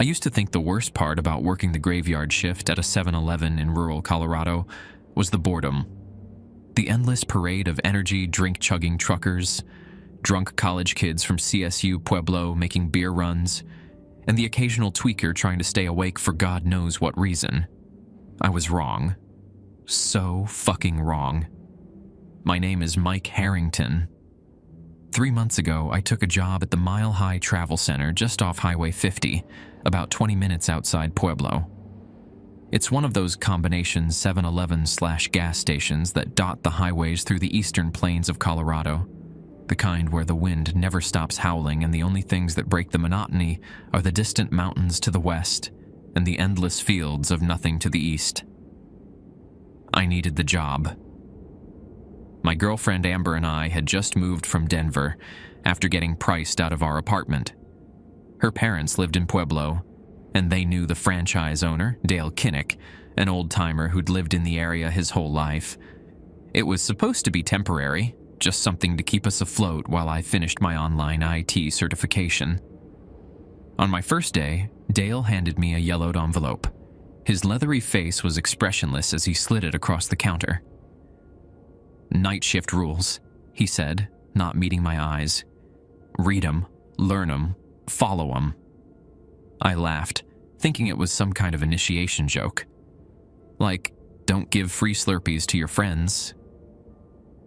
I used to think the worst part about working the graveyard shift at a 7-Eleven in rural Colorado was the boredom. The endless parade of energy drink-chugging truckers, drunk college kids from CSU Pueblo making beer runs, and the occasional tweaker trying to stay awake for God knows what reason. I was wrong. So fucking wrong. My name is Mike Harrington. 3 months ago, I took a job at the Mile High Travel Center just off Highway 50, about 20 minutes outside Pueblo. It's one of those combination 7-Eleven/gas stations that dot the highways through the eastern plains of Colorado, the kind where the wind never stops howling and the only things that break the monotony are the distant mountains to the west and the endless fields of nothing to the east. I needed the job. My girlfriend Amber and I had just moved from Denver after getting priced out of our apartment. Her parents lived in Pueblo, and they knew the franchise owner, Dale Kinnick, an old-timer who'd lived in the area his whole life. It was supposed to be temporary, just something to keep us afloat while I finished my online IT certification. On my first day, Dale handed me a yellowed envelope. His leathery face was expressionless as he slid it across the counter. "Night shift rules," he said, not meeting my eyes. "Read 'em, learn 'em, follow 'em." I laughed, thinking it was some kind of initiation joke. Like, don't give free Slurpees to your friends.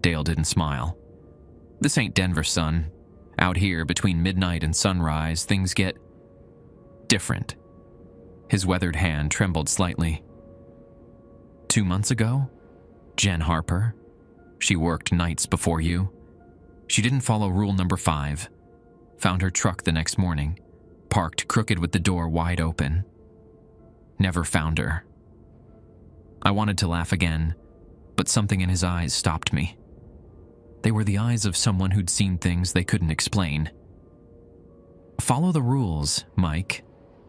Dale didn't smile. "This ain't Denver, son. Out here, between midnight and sunrise, things get different." His weathered hand trembled slightly. 2 months ago, Jen Harper. She worked nights before you. She didn't follow rule number 5. Found her truck the next morning, parked crooked with the door wide open. Never found her. I wanted to laugh again, but something in his eyes stopped me. They were the eyes of someone who'd seen things they couldn't explain. "Follow the rules, Mike.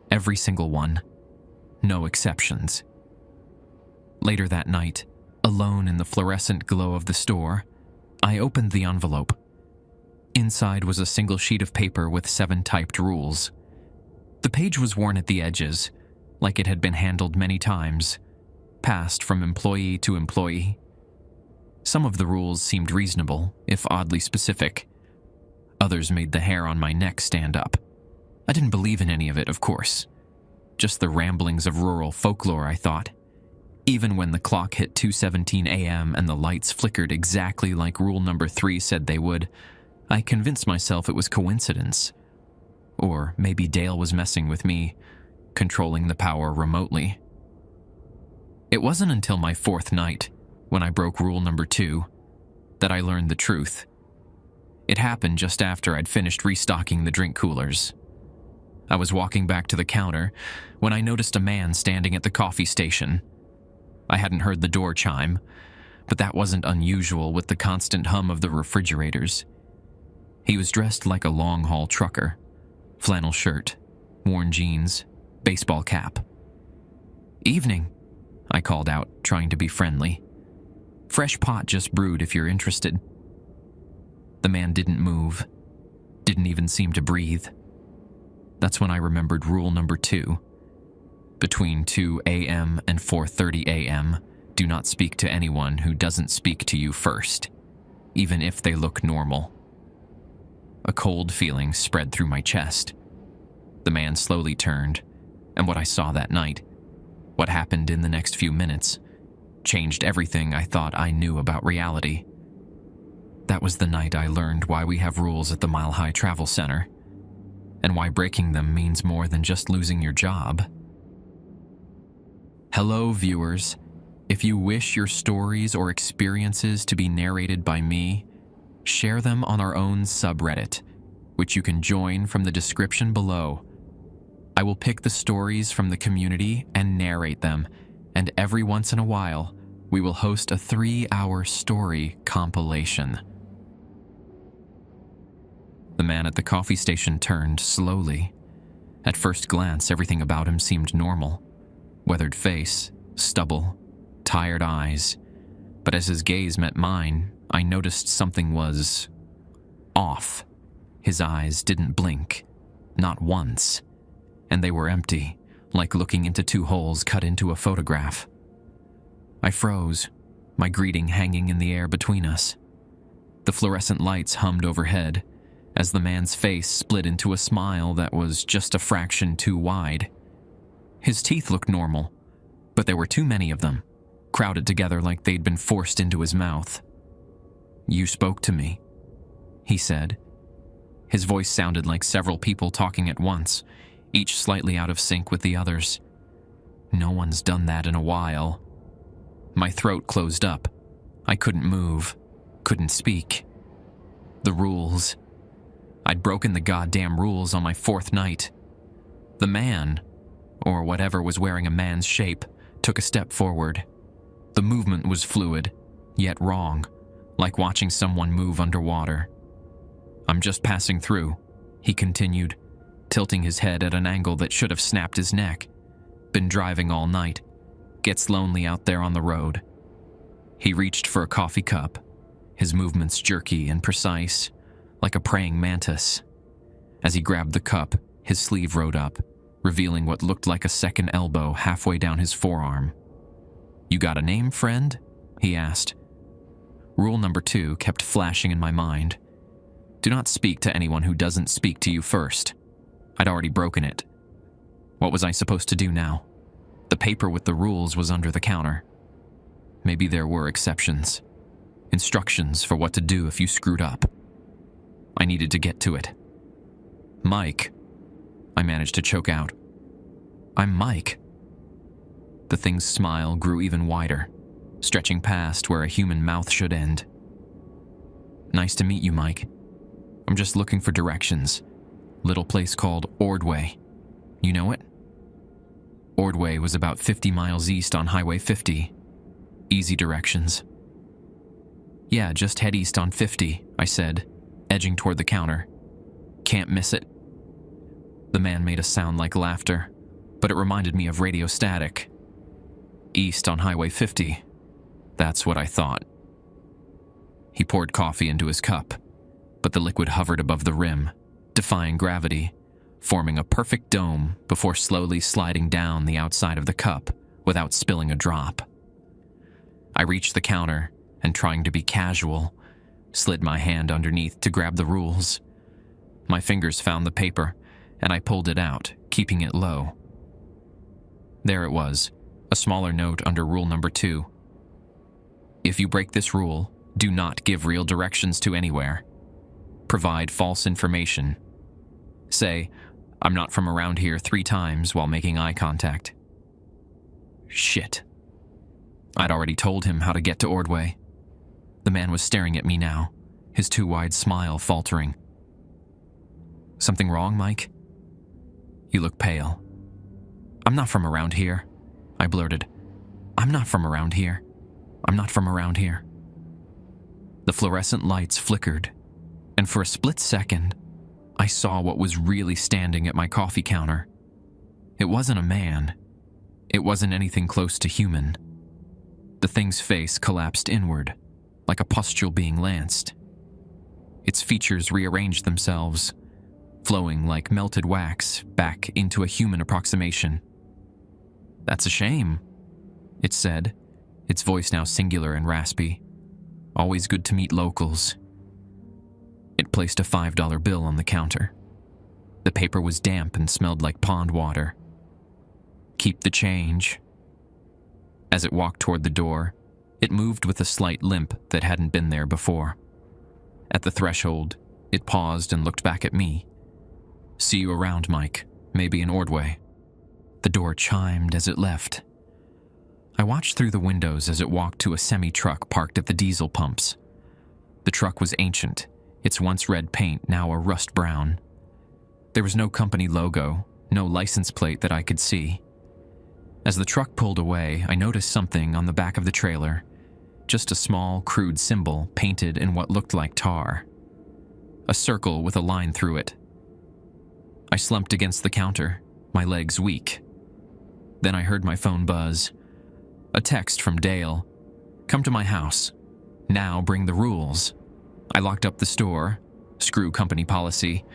Every single one. No exceptions." Later that night, alone in the fluorescent glow of the store, I opened the envelope. Inside was a single sheet of paper with 7 typed rules. The page was worn at the edges, like it had been handled many times, passed from employee to employee. Some of the rules seemed reasonable, if oddly specific. Others made the hair on my neck stand up. I didn't believe in any of it, of course. Just the ramblings of rural folklore, I thought. Even when the clock hit 2:17 a.m. and the lights flickered exactly like rule number 3 said they would, I convinced myself it was coincidence. Or maybe Dale was messing with me, controlling the power remotely. It wasn't until my 4th night, when I broke rule number 2, that I learned the truth. It happened just after I'd finished restocking the drink coolers. I was walking back to the counter when I noticed a man standing at the coffee station. I hadn't heard the door chime, but that wasn't unusual with the constant hum of the refrigerators. He was dressed like a long-haul trucker. Flannel shirt, worn jeans, baseball cap. "Evening," I called out, trying to be friendly. "Fresh pot just brewed if you're interested." The man didn't move, didn't even seem to breathe. That's when I remembered rule number 2. Between 2 a.m. and 4:30 a.m., do not speak to anyone who doesn't speak to you first, even if they look normal. A cold feeling spread through my chest. The man slowly turned, and what I saw that night, what happened in the next few minutes, changed everything I thought I knew about reality. That was the night I learned why we have rules at the Mile High Travel Center, and why breaking them means more than just losing your job. Hello, viewers. If you wish your stories or experiences to be narrated by me, share them on our own subreddit, which you can join from the description below. I will pick the stories from the community and narrate them, and every once in a while, we will host a 3-hour story compilation. The man at the coffee station turned slowly. At first glance, everything about him seemed normal. Weathered face, stubble, tired eyes. But as his gaze met mine, I noticed something was off. His eyes didn't blink, not once. and they were empty, like looking into two holes cut into a photograph. I froze, my greeting hanging in the air between us. The fluorescent lights hummed overhead as the man's face split into a smile that was just a fraction too wide. His teeth looked normal, but there were too many of them, crowded together like they'd been forced into his mouth. "You spoke to me," he said. His voice sounded like several people talking at once, each slightly out of sync with the others. No one's done that in a while. My throat closed up. I couldn't move, couldn't speak. The rules. I'd broken the goddamn rules on my fourth night. The man, or whatever was wearing a man's shape, took a step forward. The movement was fluid, yet wrong, like watching someone move underwater. "I'm just passing through," he continued, tilting his head at an angle that should have snapped his neck. "Been driving all night. Gets lonely out there on the road." He reached for a coffee cup, his movements jerky and precise, like a praying mantis. As he grabbed the cup, his sleeve rode up, revealing what looked like a second elbow halfway down his forearm. "You got a name, friend?" he asked. Rule number 2 kept flashing in my mind. Do not speak to anyone who doesn't speak to you first. I'd already broken it. What was I supposed to do now? The paper with the rules was under the counter. Maybe there were exceptions. Instructions for what to do if you screwed up. I needed to get to it. "Mike," I managed to choke out. "I'm Mike." The thing's smile grew even wider, stretching past where a human mouth should end. "Nice to meet you, Mike. I'm just looking for directions. Little place called Ordway. You know it?" Ordway was about 50 miles east on Highway 50. Easy directions. "Yeah, just head east on 50, I said, edging toward the counter. "Can't miss it." The man made a sound like laughter, but it reminded me of radio static. East on Highway 50. That's what I thought. He poured coffee into his cup, but the liquid hovered above the rim, defying gravity, forming a perfect dome before slowly sliding down the outside of the cup without spilling a drop. I reached the counter and, trying to be casual, slid my hand underneath to grab the rules. My fingers found the paper, and I pulled it out, keeping it low. There it was, a smaller note under rule number 2. "If you break this rule, do not give real directions to anywhere. Provide false information. Say, 'I'm not from around here' 3 times while making eye contact." Shit. I'd already told him how to get to Ordway. The man was staring at me now, his too wide smile faltering. "Something wrong, Mike?" "You look pale." "I'm not from around here," I blurted. "I'm not from around here. I'm not from around here." The fluorescent lights flickered, and for a split second, I saw what was really standing at my coffee counter. It wasn't a man. It wasn't anything close to human. The thing's face collapsed inward, like a pustule being lanced. Its features rearranged themselves, flowing like melted wax back into a human approximation. "That's a shame," it said, its voice now singular and raspy. "Always good to meet locals." It placed a $5 bill on the counter. The paper was damp and smelled like pond water. "Keep the change." As it walked toward the door, it moved with a slight limp that hadn't been there before. At the threshold, it paused and looked back at me. "See you around, Mike. Maybe in Ordway." The door chimed as it left. I watched through the windows as it walked to a semi-truck parked at the diesel pumps. The truck was ancient, its once red paint now a rust brown. There was no company logo, no license plate that I could see. As the truck pulled away, I noticed something on the back of the trailer, just a small, crude symbol painted in what looked like tar. A circle with a line through it. I slumped against the counter, my legs weak. Then I heard my phone buzz. A text from Dale. "Come to my house. Now bring the rules." I locked up the store, screw company policy,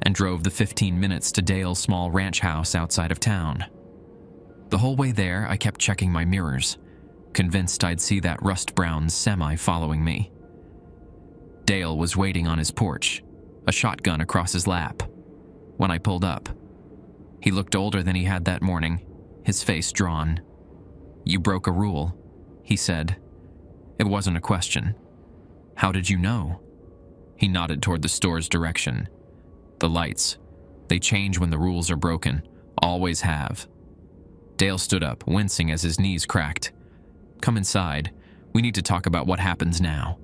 and drove the 15 minutes to Dale's small ranch house outside of town. The whole way there, I kept checking my mirrors, convinced I'd see that rust-brown semi following me. Dale was waiting on his porch, a shotgun across his lap, when I pulled up. He looked older than he had that morning, his face drawn. "You broke a rule," he said. It wasn't a question. "How did you know?" He nodded toward the store's direction. "The lights. They change when the rules are broken. Always have." Dale stood up, wincing as his knees cracked. "Come inside. We need to talk about what happens now."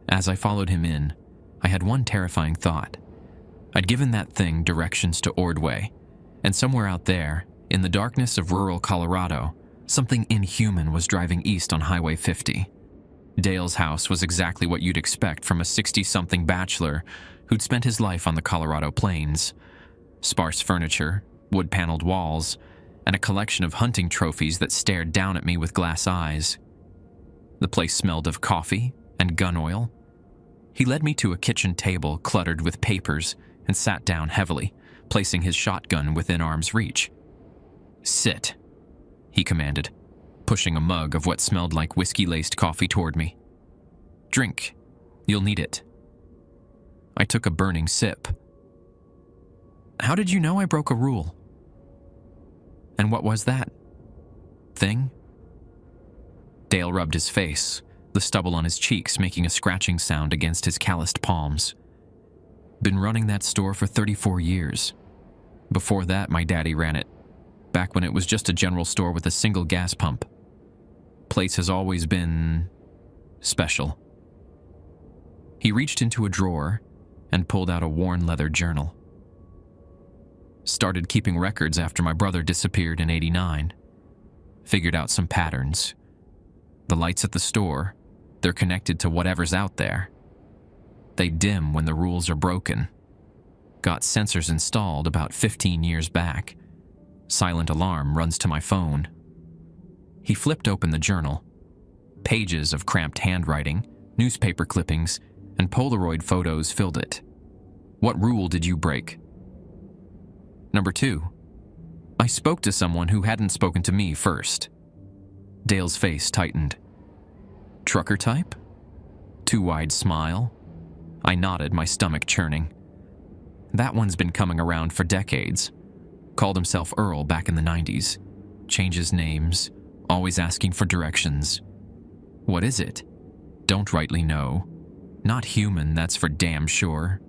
As I followed him in, I had one terrifying thought. I'd given that thing directions to Ordway, and somewhere out there, in the darkness of rural Colorado, something inhuman was driving east on Highway 50. Dale's house was exactly what you'd expect from a 60-something bachelor who'd spent his life on the Colorado plains. Sparse furniture, wood-paneled walls, and a collection of hunting trophies that stared down at me with glass eyes. The place smelled of coffee and gun oil. He led me to a kitchen table cluttered with papers and sat down heavily, placing his shotgun within arm's reach. "Sit," he commanded, pushing a mug of what smelled like whiskey-laced coffee toward me. "Drink. You'll need it." I took a burning sip. "How did you know I broke a rule?" "And what was that thing?" Dale rubbed his face, the stubble on his cheeks making a scratching sound against his calloused palms. "Been running that store for 34 years. Before that, my daddy ran it, back when it was just a general store with a single gas pump. Place has always been special." He reached into a drawer and pulled out a worn leather journal. "Started keeping records after my brother disappeared in '89. Figured out some patterns. The lights at the store, they're connected to whatever's out there. They dim when the rules are broken. Got sensors installed about 15 years back. Silent alarm runs to my phone." He flipped open the journal. Pages of cramped handwriting, newspaper clippings, and Polaroid photos filled it. "What rule did you break?" "Number 2. I spoke to someone who hadn't spoken to me first." Dale's face tightened. "Trucker type?" Too wide smile. I nodded, my stomach churning. "That one's been coming around for decades. Called himself Earl back in the '90s. Changes names, always asking for directions." "What is it?" "Don't rightly know. Not human, that's for damn sure."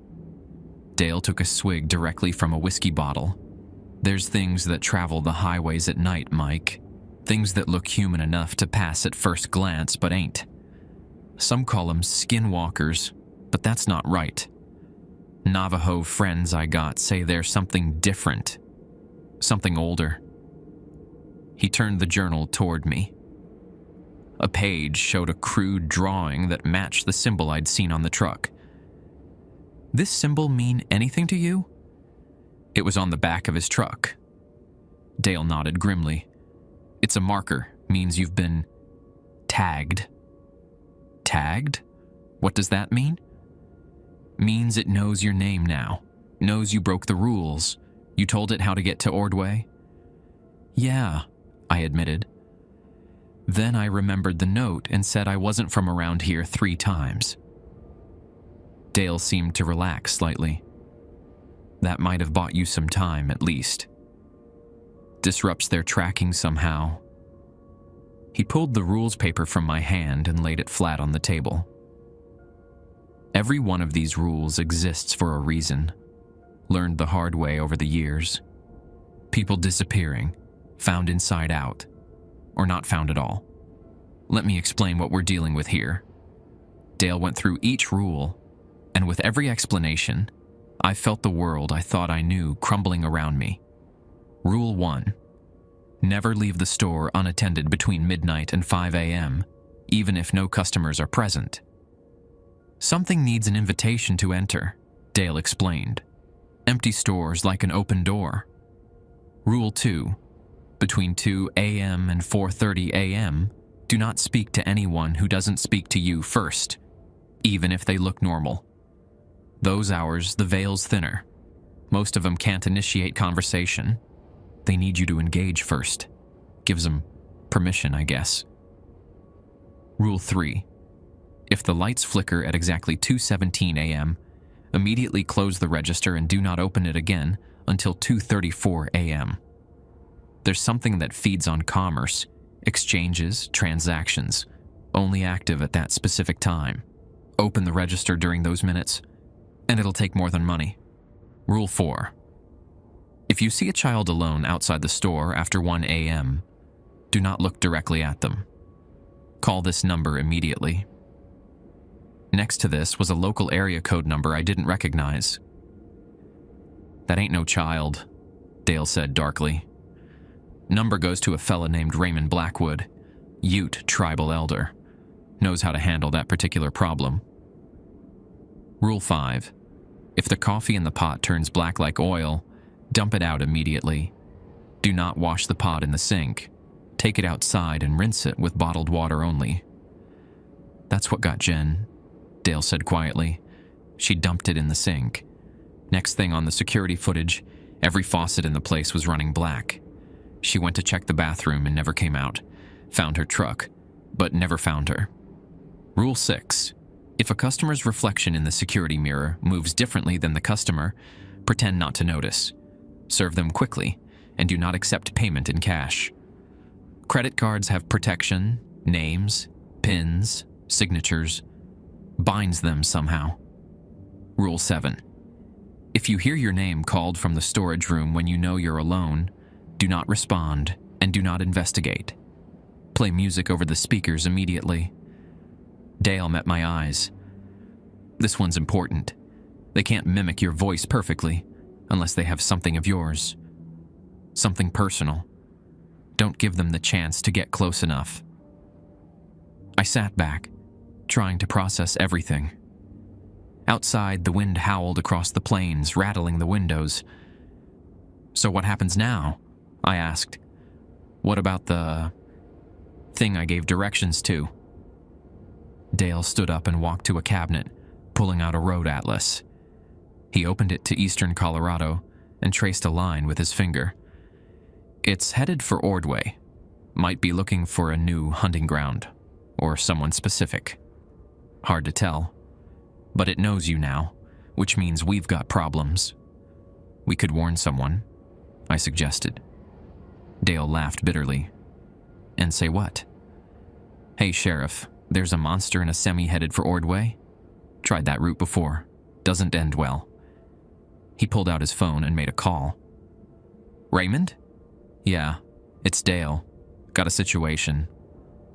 Dale took a swig directly from a whiskey bottle. "There's things that travel the highways at night, Mike. Things that look human enough to pass at first glance but ain't. Some call them skinwalkers, but that's not right. Navajo friends I got say there's something different. Something older." He turned the journal toward me. A page showed a crude drawing that matched the symbol I'd seen on the truck. "This symbol mean anything to you?" It was on the back of his truck. Dale nodded grimly. "It's a marker, means you've been tagged." "Tagged? What does that mean?" "Means it knows your name now. Knows you broke the rules. You told it how to get to Ordway?" "Yeah," I admitted. Then I remembered the note and said I wasn't from around here 3 times. Dale seemed to relax slightly. "That might have bought you some time, at least. Disrupts their tracking somehow." He pulled the rules paper from my hand and laid it flat on the table. "Every one of these rules exists for a reason. Learned the hard way over the years. People disappearing, found inside out, or not found at all. Let me explain what we're dealing with here." Dale went through each rule, and with every explanation, I felt the world I thought I knew crumbling around me. Rule 1. Never leave the store unattended between midnight and 5 a.m., even if no customers are present. "Something needs an invitation to enter," Dale explained. "Empty stores like an open door." Rule 2. Between 2 a.m. and 4:30 a.m., do not speak to anyone who doesn't speak to you first, even if they look normal. Those hours, the veil's thinner, Most of them can't initiate conversation. They need you to engage first. Gives them permission, I guess. Rule 3. If the lights flicker at exactly 2:17 a.m., immediately close the register and do not open it again until 2:34 a.m. There's something that feeds on commerce, exchanges, transactions, only active at that specific time. Open the register during those minutes, and it'll take more than money. Rule 4. If you see a child alone outside the store after 1 a.m., do not look directly at them. Call this number immediately. Next to this was a local area code number I didn't recognize. That ain't no child, Dale said darkly. Number goes to a fella named Raymond Blackwood, Ute tribal elder. Knows how to handle that particular problem. Rule 5. If the coffee in the pot turns black like oil, dump it out immediately. Do not wash the pot in the sink. Take it outside and rinse it with bottled water only. That's what got Jen, Dale said quietly. She dumped it in the sink. Next thing on the security footage, every faucet in the place was running black. She went to check the bathroom and never came out. Found her truck, but never found her. Rule 6. If a customer's reflection in the security mirror moves differently than the customer, pretend not to notice. Serve them quickly, and do not accept payment in cash. Credit cards have protection, names, pins, signatures. Binds them somehow. Rule 7. If you hear your name called from the storage room when you know you're alone, do not respond and do not investigate. Play music over the speakers immediately. Dale met my eyes. This one's important. They can't mimic your voice perfectly unless they have something of yours. Something personal. Don't give them the chance to get close enough. I sat back, trying to process everything. Outside, the wind howled across the plains, rattling the windows. So what happens now? I asked. What about the thing I gave directions to? Dale stood up and walked to a cabinet, pulling out a road atlas. He opened it to eastern Colorado and traced a line with his finger. It's headed for Ordway. Might be looking for a new hunting ground, or someone specific. Hard to tell. But it knows you now, which means we've got problems. We could warn someone, I suggested. Dale laughed bitterly. And say what? Hey, Sheriff, there's a monster in a semi headed for Ordway. Tried that route before. Doesn't end well. He pulled out his phone and made a call. Raymond? Yeah, it's Dale. Got a situation.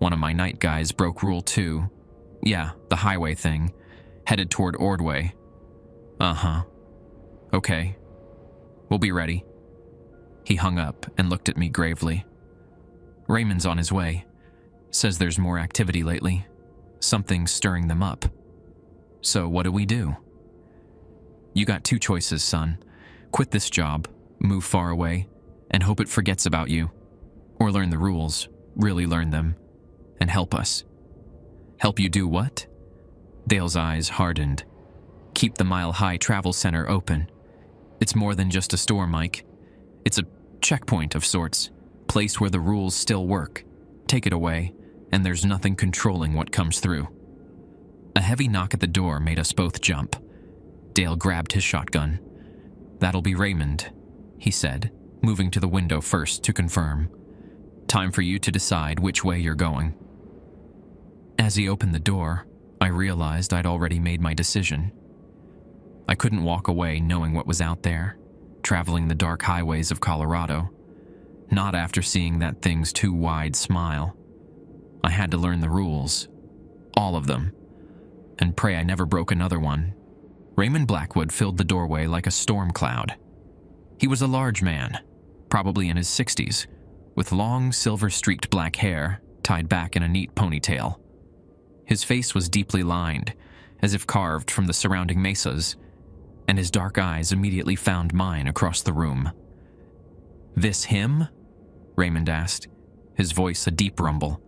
One of my night guys broke Rule 2. Yeah, the highway thing. Headed toward Ordway. Uh-huh. Okay. We'll be ready. He hung up and looked at me gravely. Raymond's on his way. Says there's more activity lately. Something's stirring them up. So what do we do? You got 2 choices, son. Quit this job, move far away, and hope it forgets about you. Or learn the rules, really learn them, and help us. Help you do what? Dale's eyes hardened. Keep the Mile High Travel Center open. It's more than just a store, Mike. It's a checkpoint of sorts, place where the rules still work. Take it away, and there's nothing controlling what comes through. A heavy knock at the door made us both jump. Dale grabbed his shotgun. That'll be Raymond, he said, moving to the window first to confirm. Time for you to decide which way you're going. As he opened the door, I realized I'd already made my decision. I couldn't walk away knowing what was out there, traveling the dark highways of Colorado. Not after seeing that thing's too wide smile. I had to learn the rules. All of them. And pray I never broke another one. Raymond Blackwood filled the doorway like a storm cloud. He was a large man, probably in his 60s, with long silver-streaked black hair tied back in a neat ponytail. His face was deeply lined, as if carved from the surrounding mesas, and his dark eyes immediately found mine across the room. This him? Raymond asked, his voice a deep rumble.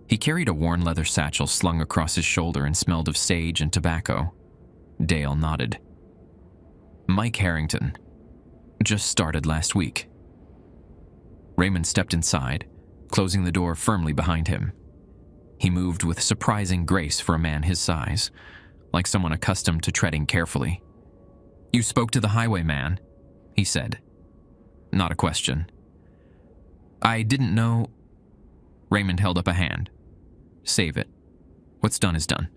He carried a worn leather satchel slung across his shoulder and smelled of sage and tobacco. Dale nodded. Mike Harrington. Just started last week. Raymond stepped inside, closing the door firmly behind him. He moved with surprising grace for a man his size, like someone accustomed to treading carefully. "You spoke to the highwayman," he said. Not a question. "I didn't know—" Raymond held up a hand. "Save it. What's done is done."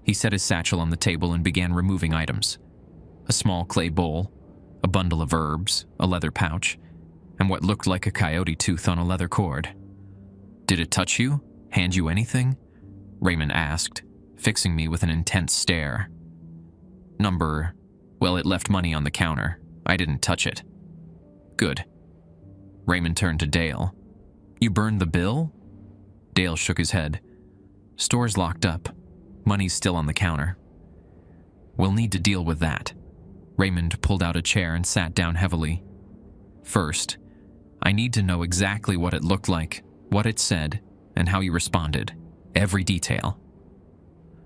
He set his satchel on the table and began removing items. A small clay bowl, a bundle of herbs, a leather pouch, and what looked like a coyote tooth on a leather cord. "Did it touch you? Hand you anything?" Raymond asked, fixing me with an intense stare. Well, it left money on the counter. I didn't touch it." "Good." Raymond turned to Dale. "You burned the bill?" Dale shook his head. "Store's locked up. Money's still on the counter." "We'll need to deal with that." Raymond pulled out a chair and sat down heavily. "First, I need to know exactly what it looked like, what it said, and how you responded. Every detail."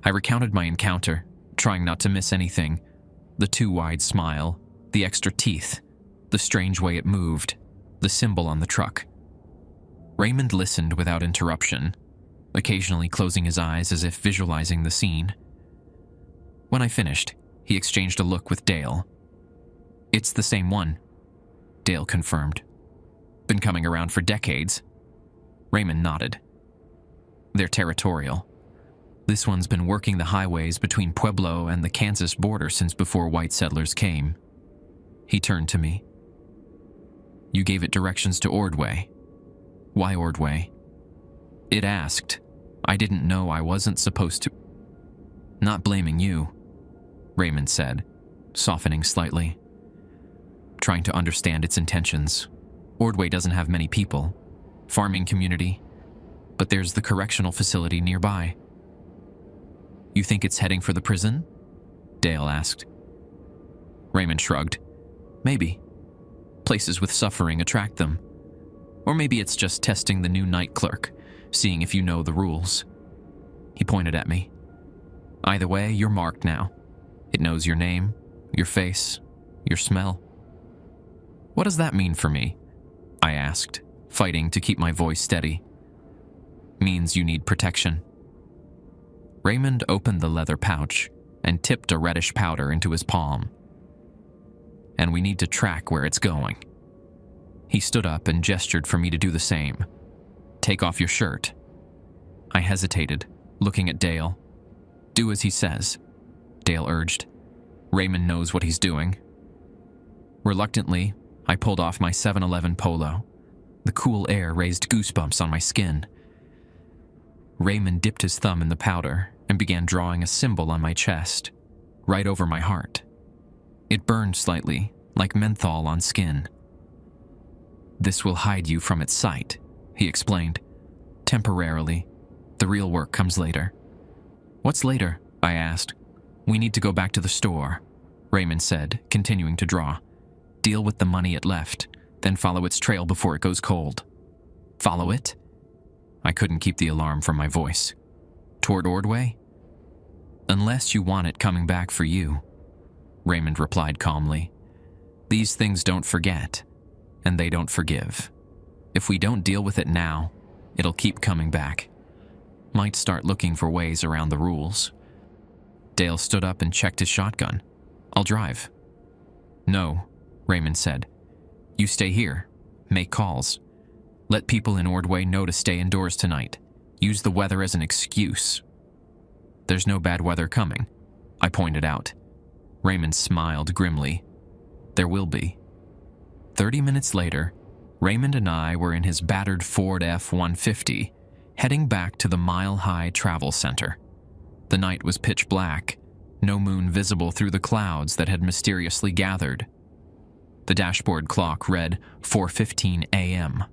I recounted my encounter, trying not to miss anything. The too wide smile, the extra teeth, the strange way it moved, the symbol on the truck. Raymond listened without interruption, occasionally closing his eyes as if visualizing the scene. When I finished, he exchanged a look with Dale. "It's the same one," Dale confirmed. "Been coming around for decades." Raymond nodded. "They're territorial. This one's been working the highways between Pueblo and the Kansas border since before white settlers came." He turned to me. "You gave it directions to Ordway. Why Ordway?" "It asked. I didn't know I wasn't supposed to." "Not blaming you," Raymond said, softening slightly. "Trying to understand its intentions. Ordway doesn't have many people. Farming community. But there's the correctional facility nearby." "You think it's heading for the prison?" Dale asked. Raymond shrugged. "Maybe. Places with suffering attract them. Or maybe it's just testing the new night clerk, seeing if you know the rules." He pointed at me. "Either way, you're marked now. It knows your name, your face, your smell." "What does that mean for me?" I asked, fighting to keep my voice steady. "Means you need protection." Raymond opened the leather pouch and tipped a reddish powder into his palm. "And we need to track where it's going." He stood up and gestured for me to do the same. "Take off your shirt." I hesitated, looking at Dale. "Do as he says," Dale urged. "Raymond knows what he's doing." Reluctantly, I pulled off my 7-Eleven polo. The cool air raised goosebumps on my skin. Raymond dipped his thumb in the powder and began drawing a symbol on my chest, right over my heart. It burned slightly, like menthol on skin. "This will hide you from its sight," he explained. "Temporarily. The real work comes later." "What's later?" I asked. "We need to go back to the store," Raymond said, continuing to draw. "Deal with the money it left, then follow its trail before it goes cold." "Follow it?" I couldn't keep the alarm from my voice. "Toward Ordway?" "Unless you want it coming back for you," Raymond replied calmly. "These things don't forget, and they don't forgive. If we don't deal with it now, it'll keep coming back. Might start looking for ways around the rules." Dale stood up and checked his shotgun. "I'll drive." "No," Raymond said. "You stay here. Make calls. Let people in Ordway know to stay indoors tonight. Use the weather as an excuse." "There's no bad weather coming," I pointed out. Raymond smiled grimly. "There will be." 30 minutes later, Raymond and I were in his battered Ford F-150, heading back to the Mile High Travel Center. The night was pitch black, no moon visible through the clouds that had mysteriously gathered. The dashboard clock read 4:15 a.m.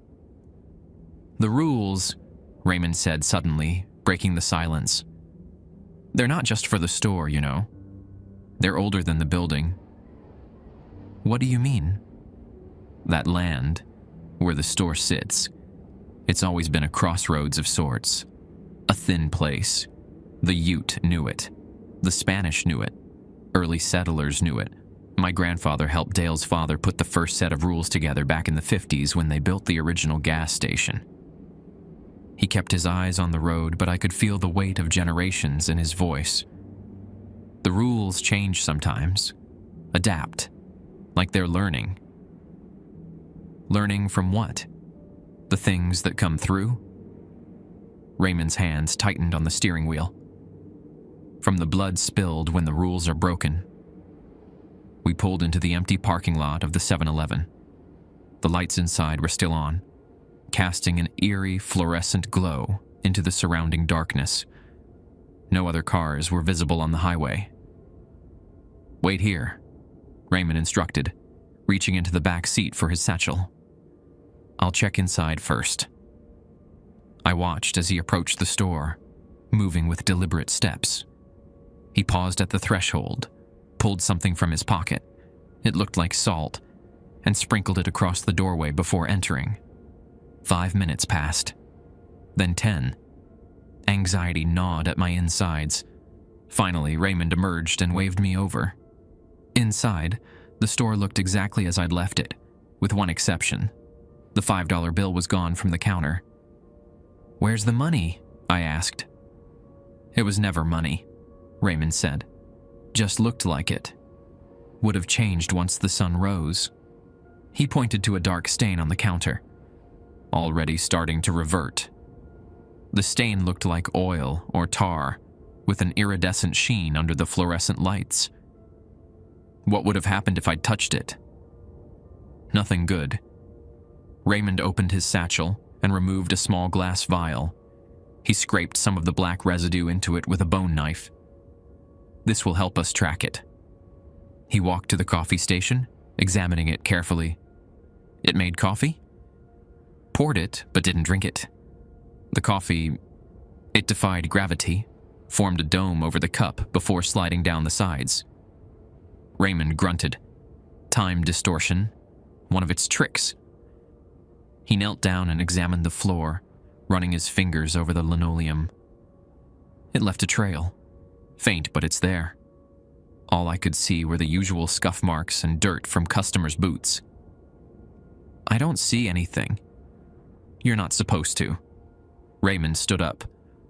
"The rules," Raymond said suddenly, breaking the silence. "They're not just for the store, you know. They're older than the building." "What do you mean?" "That land, where the store sits, it's always been a crossroads of sorts. A thin place. The Ute knew it. The Spanish knew it. Early settlers knew it. My grandfather helped Dale's father put the first set of rules together back in the 50s when they built the original gas station. He kept his eyes on the road, but I could feel the weight of generations in his voice. The rules change sometimes, adapt, like they're learning. Learning from what? The things that come through? Raymond's hands tightened on the steering wheel. From the blood spilled when the rules are broken. We pulled into the empty parking lot of the 7-Eleven. The lights inside were still on, casting an eerie fluorescent glow into the surrounding darkness. No other cars were visible on the highway. "Wait here," Raymond instructed, reaching into the back seat for his satchel. "I'll check inside first." I watched as he approached the store, moving with deliberate steps. He paused at the threshold, pulled something from his pocket, it looked like salt, and sprinkled it across the doorway before entering. 5 minutes passed, then 10. Anxiety gnawed at my insides. Finally, Raymond emerged and waved me over. Inside, the store looked exactly as I'd left it, with one exception. The $5 bill was gone from the counter. "Where's the money?" I asked. "It was never money," Raymond said. "Just looked like it. Would have changed once the sun rose." He pointed to a dark stain on the counter, already starting to revert. The stain looked like oil or tar, with an iridescent sheen under the fluorescent lights. What would have happened if I'd touched it? Nothing good. Raymond opened his satchel and removed a small glass vial. He scraped some of the black residue into it with a bone knife. "This will help us track it." He walked to the coffee station, examining it carefully. "It made coffee?" "Poured it, but didn't drink it. The coffee, it defied gravity, formed a dome over the cup before sliding down the sides." Raymond grunted. "Time distortion, one of its tricks." He knelt down and examined the floor, running his fingers over the linoleum. It left a trail, faint but it's there. All I could see were the usual scuff marks and dirt from customers' boots. "I don't see anything." "You're not supposed to." Raymond stood up.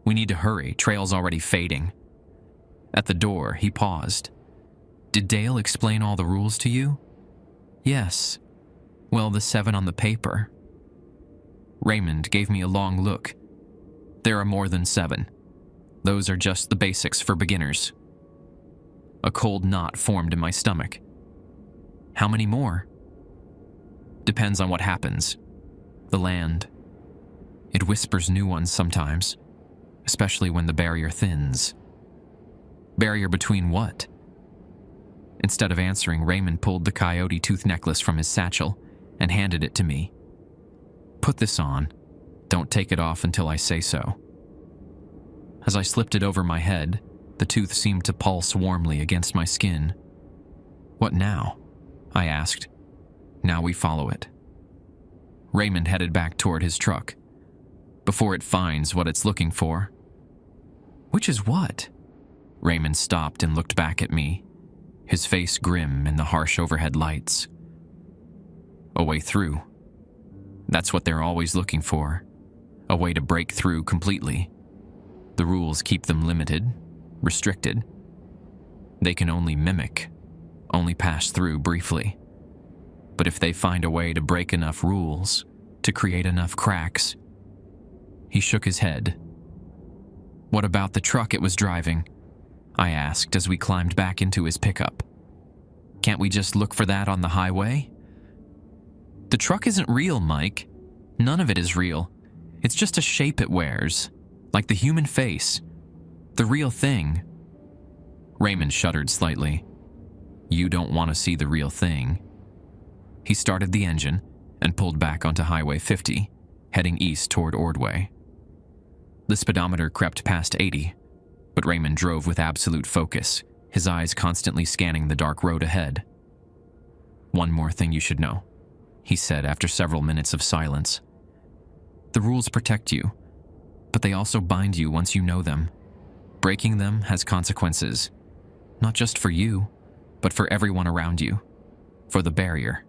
"We need to hurry, trail's already fading." At the door, he paused. "Did Dale explain all the rules to you?" "Yes. Well, the 7 on the paper." Raymond gave me a long look. "There are more than 7. Those are just the basics for beginners." A cold knot formed in my stomach. "How many more?" "Depends on what happens. The land. It whispers new ones sometimes, especially when the barrier thins." "Barrier between what?" Instead of answering, Raymond pulled the coyote tooth necklace from his satchel and handed it to me. "Put this on. Don't take it off until I say so." As I slipped it over my head, the tooth seemed to pulse warmly against my skin. "What now?" I asked. "Now we follow it." Raymond headed back toward his truck. "Before it finds what it's looking for." "Which is what?" Raymond stopped and looked back at me, his face grim in the harsh overhead lights. "A way through. That's what they're always looking for. A way to break through completely. The rules keep them limited, restricted. They can only mimic, only pass through briefly. But if they find a way to break enough rules, to create enough cracks..." He shook his head. "What about the truck it was driving?" I asked as we climbed back into his pickup. "Can't we just look for that on the highway?" "The truck isn't real, Mike. None of it is real. It's just a shape it wears, like the human face. The real thing." Raymond shuddered slightly. "You don't want to see the real thing." He started the engine and pulled back onto Highway 50, heading east toward Ordway. The speedometer crept past 80, but Raymond drove with absolute focus, his eyes constantly scanning the dark road ahead. "One more thing you should know," he said after several minutes of silence. "The rules protect you, but they also bind you once you know them. Breaking them has consequences, not just for you, but for everyone around you, for the barrier.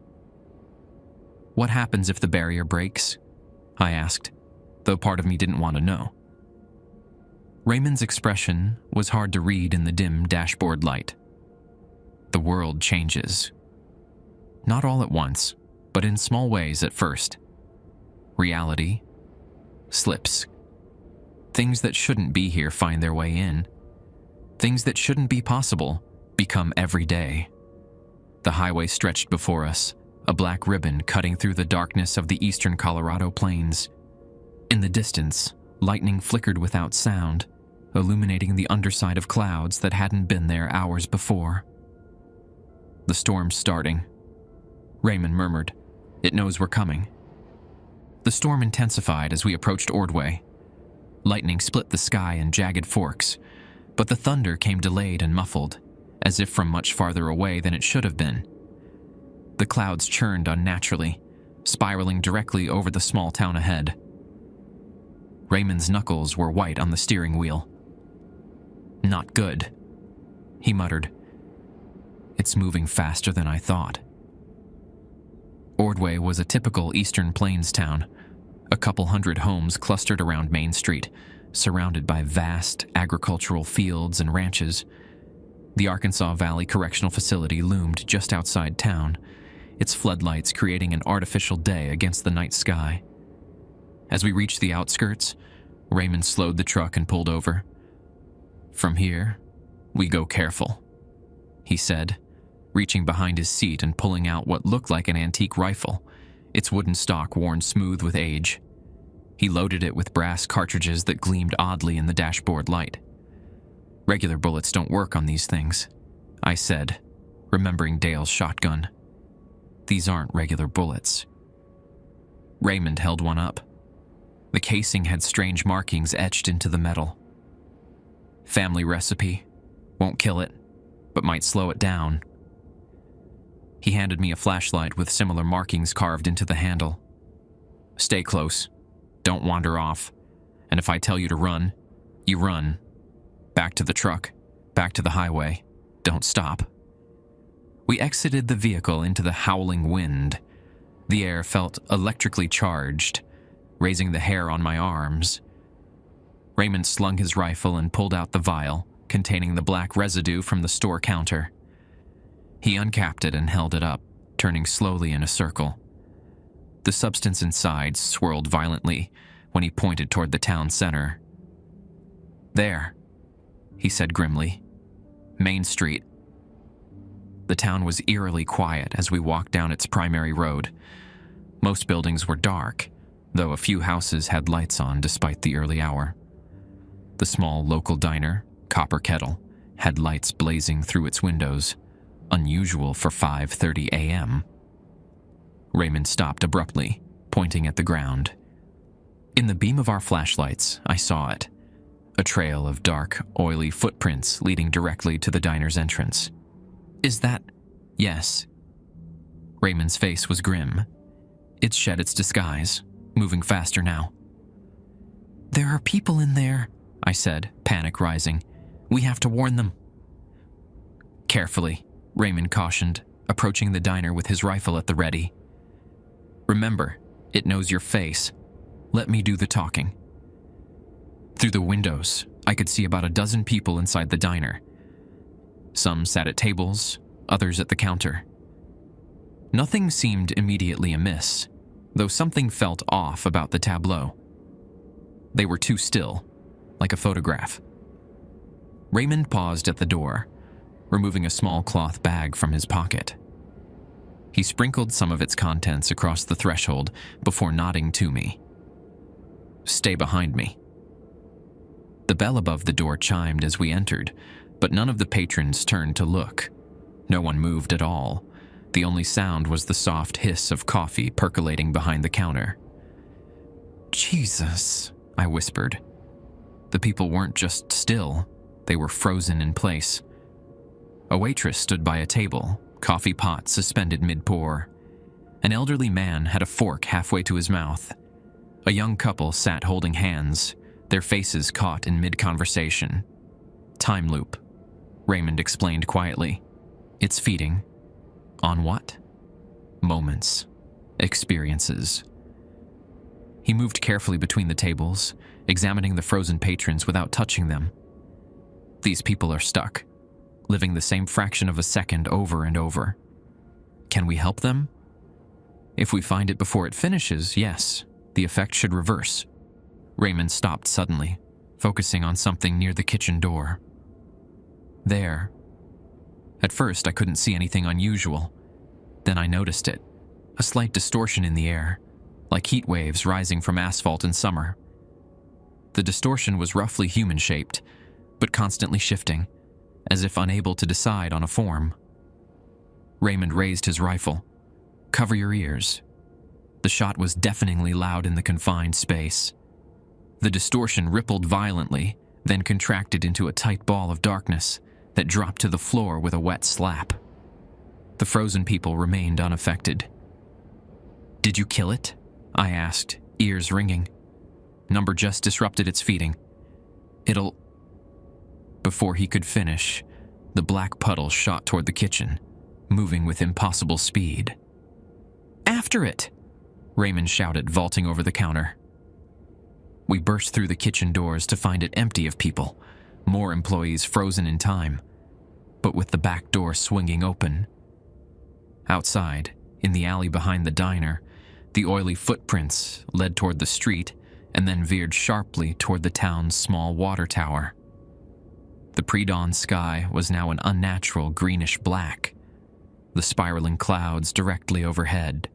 What happens if the barrier breaks? I asked, though part of me didn't want to know. Raymond's expression was hard to read in the dim dashboard light. The world changes. Not all at once, but in small ways at first. Reality slips. Things that shouldn't be here find their way in. Things that shouldn't be possible become everyday. The highway stretched before us, a black ribbon cutting through the darkness of the eastern Colorado plains. In the distance, lightning flickered without sound, illuminating the underside of clouds that hadn't been there hours before. "The storm's starting," Raymond murmured. "It knows we're coming." The storm intensified as we approached Ordway. Lightning split the sky in jagged forks, but the thunder came delayed and muffled, as if from much farther away than it should have been. The clouds churned unnaturally, spiraling directly over the small town ahead. Raymond's knuckles were white on the steering wheel. "Not good," he muttered. "It's moving faster than I thought." Ordway was a typical Eastern Plains town, a couple hundred homes clustered around Main Street, surrounded by vast agricultural fields and ranches. The Arkansas Valley Correctional Facility loomed just outside town, its floodlights creating an artificial day against the night sky. As we reached the outskirts, Raymond slowed the truck and pulled over. "From here, we go careful," he said, reaching behind his seat and pulling out what looked like an antique rifle, its wooden stock worn smooth with age. He loaded it with brass cartridges that gleamed oddly in the dashboard light. "Regular bullets don't work on these things," I said, remembering Dale's shotgun. "These aren't regular bullets." Raymond held one up. The casing had strange markings etched into the metal. "Family recipe. Won't kill it, but might slow it down." He handed me a flashlight with similar markings carved into the handle. "Stay close. Don't wander off. And if I tell you to run, you run. Back to the truck. Back to the highway. Don't stop." We exited the vehicle into the howling wind. The air felt electrically charged, raising the hair on my arms. Raymond slung his rifle and pulled out the vial containing the black residue from the store counter. He uncapped it and held it up, turning slowly in a circle. The substance inside swirled violently when he pointed toward the town center. "There," he said grimly. "Main Street." The town was eerily quiet as we walked down its primary road. Most buildings were dark, though a few houses had lights on despite the early hour. The small local diner, Copper Kettle, had lights blazing through its windows, unusual for 5:30 a.m. Raymond stopped abruptly, pointing at the ground. In the beam of our flashlights, I saw it, a trail of dark, oily footprints leading directly to the diner's entrance. "Is that—" "Yes." Raymond's face was grim. It shed its disguise, moving faster now. "There are people in there," I said, panic rising. "We have to warn them." "Carefully," Raymond cautioned, approaching the diner with his rifle at the ready. "Remember, it knows your face. Let me do the talking." Through the windows, I could see about a dozen people inside the diner. Some sat at tables, others at the counter. Nothing seemed immediately amiss, though something felt off about the tableau. They were too still, like a photograph. Raymond paused at the door, removing a small cloth bag from his pocket. He sprinkled some of its contents across the threshold before nodding to me. "Stay behind me." The bell above the door chimed as we entered, but none of the patrons turned to look. No one moved at all. The only sound was the soft hiss of coffee percolating behind the counter. "Jesus," I whispered. The people weren't just still, they were frozen in place. A waitress stood by a table, coffee pot suspended mid-pour. An elderly man had a fork halfway to his mouth. A young couple sat holding hands, their faces caught in mid-conversation. "Time loop," Raymond explained quietly. It's feeding. On what? Moments. Experiences. He moved carefully between the tables, examining the frozen patrons without touching them. These people are stuck, living the same fraction of a second over and over. Can we help them? If we find it before it finishes, yes, the effect should reverse. Raymond stopped suddenly, focusing on something near the kitchen door. There. At first, I couldn't see anything unusual. Then I noticed it, a slight distortion in the air, like heat waves rising from asphalt in summer. The distortion was roughly human-shaped, but constantly shifting, as if unable to decide on a form. Raymond raised his rifle. Cover your ears. The shot was deafeningly loud in the confined space. The distortion rippled violently, then contracted into a tight ball of darkness that dropped to the floor with a wet slap. The frozen people remained unaffected. "Did you kill it?" I asked, ears ringing. "Number just disrupted its feeding. It'll..." Before he could finish, the black puddle shot toward the kitchen, moving with impossible speed. "After it!" Raymond shouted, vaulting over the counter. We burst through the kitchen doors to find it empty of people, more employees frozen in time, but with the back door swinging open. Outside, in the alley behind the diner, the oily footprints led toward the street and then veered sharply toward the town's small water tower. The pre-dawn sky was now an unnatural greenish black, the spiraling clouds directly overhead.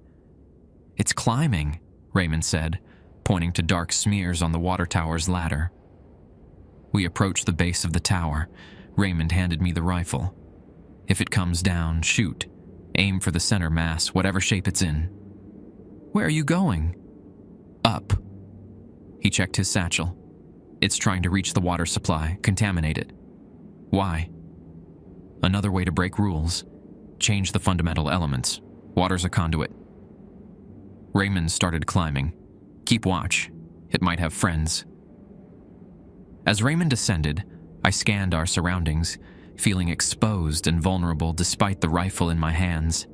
"It's climbing," Raymond said, pointing to dark smears on the water tower's ladder. We approached the base of the tower. Raymond handed me the rifle. "If it comes down, shoot. Aim for the center mass, whatever shape it's in." "Where are you going?" "Up." He checked his satchel. "It's trying to reach the water supply, contaminate it." "Why?" "Another way to break rules. Change the fundamental elements. Water's a conduit." Raymond started climbing. "Keep watch. It might have friends." As Raymond descended, I scanned our surroundings, feeling exposed and vulnerable despite the rifle in my hands.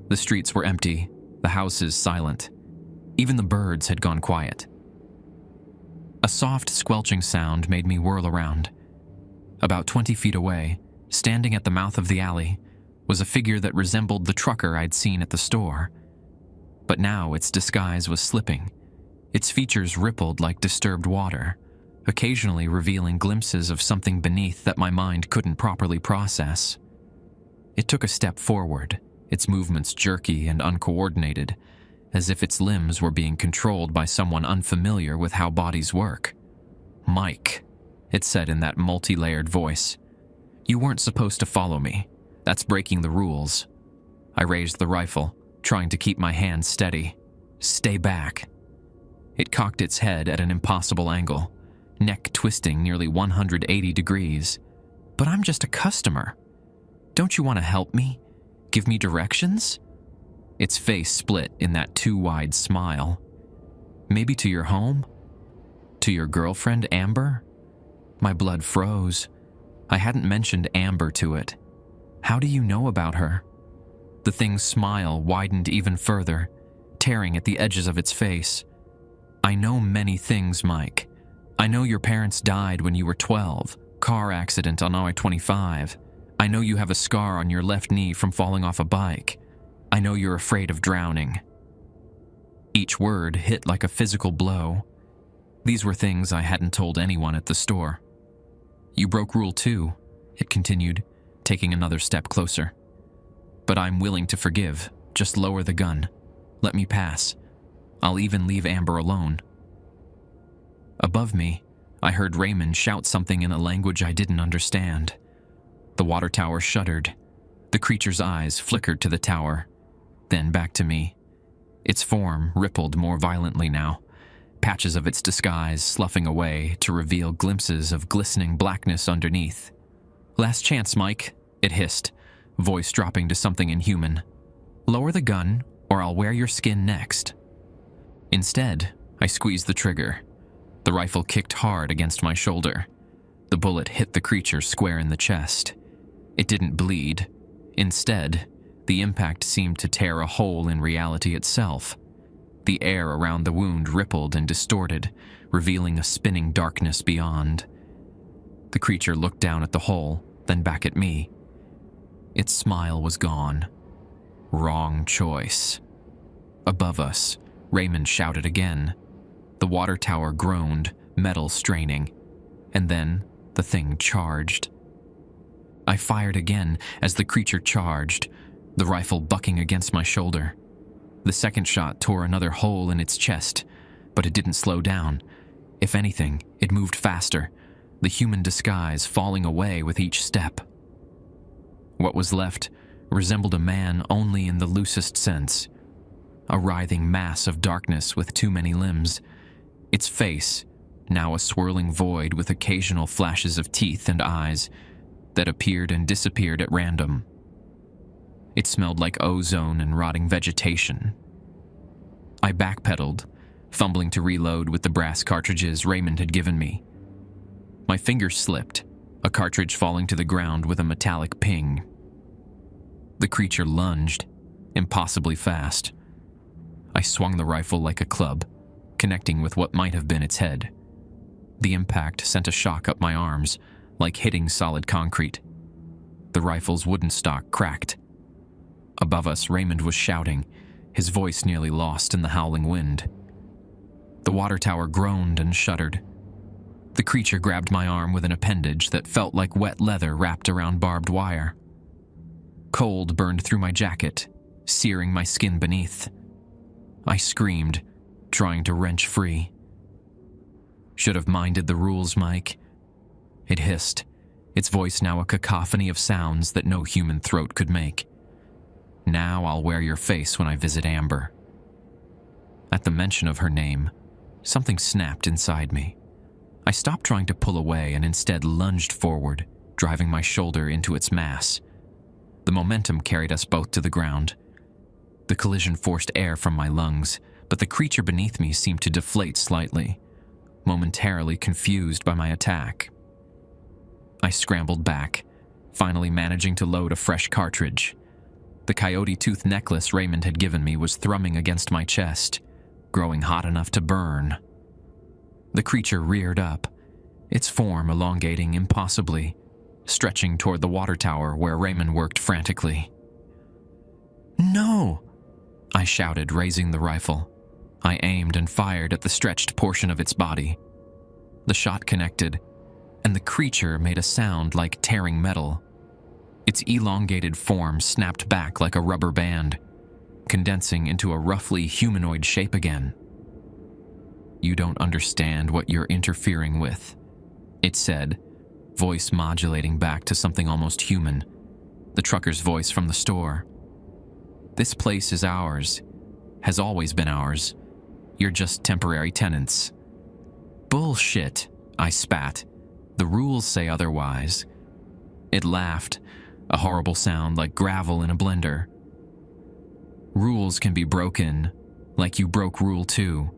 The streets were empty, the houses silent. Even the birds had gone quiet. A soft, squelching sound made me whirl around. About 20 feet away, standing at the mouth of the alley, was a figure that resembled the trucker I'd seen at the store. But now its disguise was slipping. Its features rippled like disturbed water, occasionally revealing glimpses of something beneath that my mind couldn't properly process. It took a step forward, its movements jerky and uncoordinated, as if its limbs were being controlled by someone unfamiliar with how bodies work. "Mike," it said in that multi-layered voice. "You weren't supposed to follow me. That's breaking the rules." I raised the rifle, trying to keep my hand steady. "Stay back." It cocked its head at an impossible angle, neck twisting nearly 180 degrees. "But I'm just a customer. Don't you want to help me? Give me directions?" Its face split in that too-wide smile. "Maybe to your home? To your girlfriend, Amber?" My blood froze. I hadn't mentioned Amber to it. "How do you know about her?" The thing's smile widened even further, tearing at the edges of its face. "I know many things, Mike. I know your parents died when you were 12, car accident on I-25. I know you have a scar on your left knee from falling off a bike. I know you're afraid of drowning." Each word hit like a physical blow. These were things I hadn't told anyone at the store. "You broke Rule 2, it continued, taking another step closer. "But I'm willing to forgive. Just lower the gun. Let me pass. I'll even leave Amber alone." Above me, I heard Raymond shout something in a language I didn't understand. The water tower shuddered. The creature's eyes flickered to the tower, then back to me. Its form rippled more violently now, patches of its disguise sloughing away to reveal glimpses of glistening blackness underneath. "Last chance, Mike," it hissed, voice dropping to something inhuman. "Lower the gun, or I'll wear your skin next." Instead, I squeezed the trigger. The rifle kicked hard against my shoulder. The bullet hit the creature square in the chest. It didn't bleed, Instead, the impact seemed to tear a hole in reality itself. The air around the wound rippled and distorted, revealing a spinning darkness beyond. The creature looked down at the hole, then back at me. Its smile was gone. Wrong choice. Above us, Raymond shouted again. The water tower groaned, metal straining. And then the thing charged. I fired again as the creature charged, the rifle bucking against my shoulder. The second shot tore another hole in its chest, but it didn't slow down. If anything, it moved faster, the human disguise falling away with each step. What was left resembled a man only in the loosest sense, a writhing mass of darkness with too many limbs. Its face, now a swirling void with occasional flashes of teeth and eyes that appeared and disappeared at random. It smelled like ozone and rotting vegetation. I backpedaled, fumbling to reload with the brass cartridges Raymond had given me. My fingers slipped, a cartridge falling to the ground with a metallic ping. The creature lunged, impossibly fast. I swung the rifle like a club, connecting with what might have been its head. The impact sent a shock up my arms, like hitting solid concrete. The rifle's wooden stock cracked. Above us, Raymond was shouting, his voice nearly lost in the howling wind. The water tower groaned and shuddered. The creature grabbed my arm with an appendage that felt like wet leather wrapped around barbed wire. Cold burned through my jacket, searing my skin beneath. I screamed, trying to wrench free. Should have minded the rules, Mike. It hissed, its voice now a cacophony of sounds that no human throat could make. Now I'll wear your face when I visit Amber. At the mention of her name, something snapped inside me. I stopped trying to pull away and instead lunged forward, driving my shoulder into its mass. The momentum carried us both to the ground. The collision forced air from my lungs, but the creature beneath me seemed to deflate slightly, momentarily confused by my attack. I scrambled back, finally managing to load a fresh cartridge. The coyote tooth necklace Raymond had given me was thrumming against my chest, growing hot enough to burn. The creature reared up, its form elongating impossibly, stretching toward the water tower where Raymond worked frantically. "No!" I shouted, raising the rifle. I aimed and fired at the stretched portion of its body. The shot connected, and the creature made a sound like tearing metal. Its elongated form snapped back like a rubber band, condensing into a roughly humanoid shape again. "You don't understand what you're interfering with," it said, voice modulating back to something almost human, the trucker's voice from the store. "This place is ours, has always been ours. You're just temporary tenants." "Bullshit," I spat. "The rules say otherwise." It laughed, a horrible sound like gravel in a blender. "Rules can be broken, like you broke Rule 2.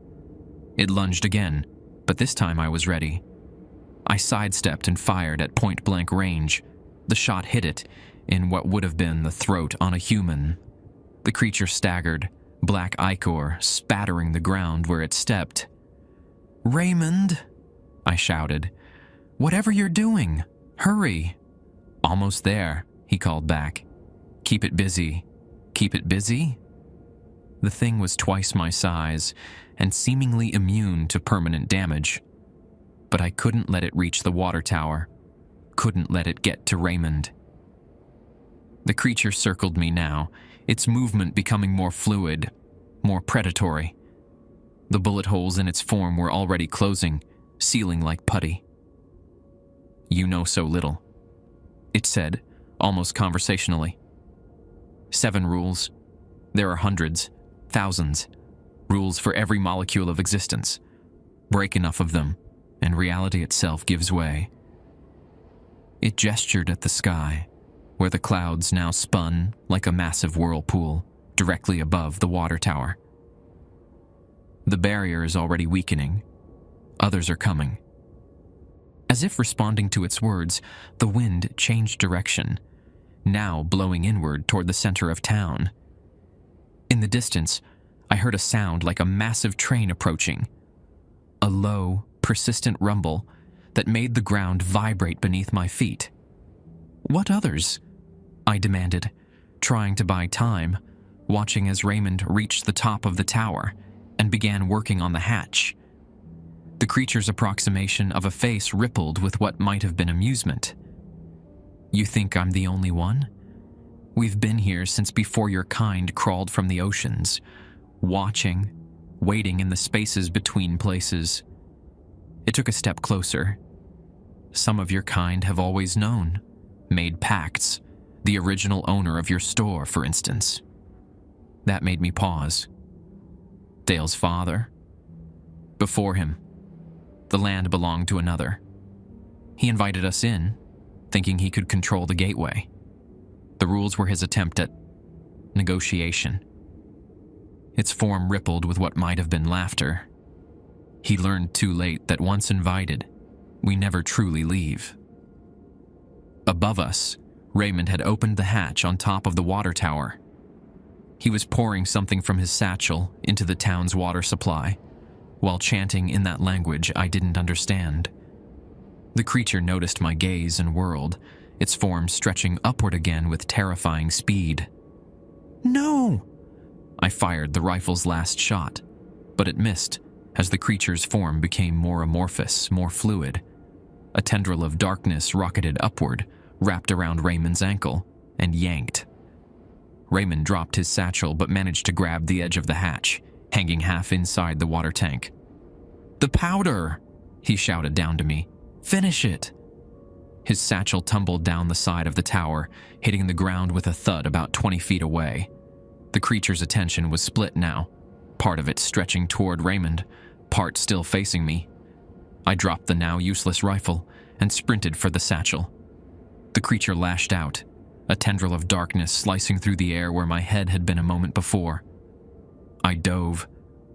It lunged again, but this time I was ready. I sidestepped and fired at point-blank range. The shot hit it, in what would have been the throat on a human. The creature staggered, black ichor spattering the ground where it stepped. "Raymond," I shouted. "Whatever you're doing, hurry." "Almost there," he called back. "Keep it busy." "Keep it busy?" The thing was twice my size and seemingly immune to permanent damage. But I couldn't let it reach the water tower, couldn't let it get to Raymond. The creature circled me now, its movement becoming more fluid, more predatory. The bullet holes in its form were already closing, sealing like putty. "You know so little," it said, almost conversationally. 7 rules. There are hundreds, thousands. Rules for every molecule of existence. Break enough of them, and reality itself gives way. It gestured at the sky, where the clouds now spun like a massive whirlpool directly above the water tower. "The barrier is already weakening. Others are coming." As if responding to its words, the wind changed direction. now blowing inward toward the center of town. In the distance, I heard a sound like a massive train approaching. A low, persistent rumble that made the ground vibrate beneath my feet. "What others?" I demanded, trying to buy time, watching as Raymond reached the top of the tower and began working on the hatch. The creature's approximation of a face rippled with what might have been amusement. "You think I'm the only one? We've been here since before your kind crawled from the oceans, watching, waiting in the spaces between places." It took a step closer. "Some of your kind have always known, made pacts, the original owner of your store, for instance." That made me pause. Dale's father? Before him, the land belonged to another. He invited us in, thinking he could control the gateway. The rules were his attempt at negotiation. Its form rippled with what might have been laughter. He learned too late that once invited, we never truly leave. Above us, Raymond had opened the hatch on top of the water tower. He was pouring something from his satchel into the town's water supply, while chanting in that language I didn't understand. The creature noticed my gaze and whirled, its form stretching upward again with terrifying speed. "No!" I fired the rifle's last shot, but it missed as the creature's form became more amorphous, more fluid. A tendril of darkness rocketed upward, wrapped around Raymond's ankle, and yanked. Raymond dropped his satchel but managed to grab the edge of the hatch, hanging half inside the water tank. "The powder!" he shouted down to me. "Finish it!" His satchel tumbled down the side of the tower, hitting the ground with a thud about 20 feet away. The creature's attention was split now, part of it stretching toward Raymond, part still facing me. I dropped the now useless rifle and sprinted for the satchel. The creature lashed out, a tendril of darkness slicing through the air where my head had been a moment before. I dove,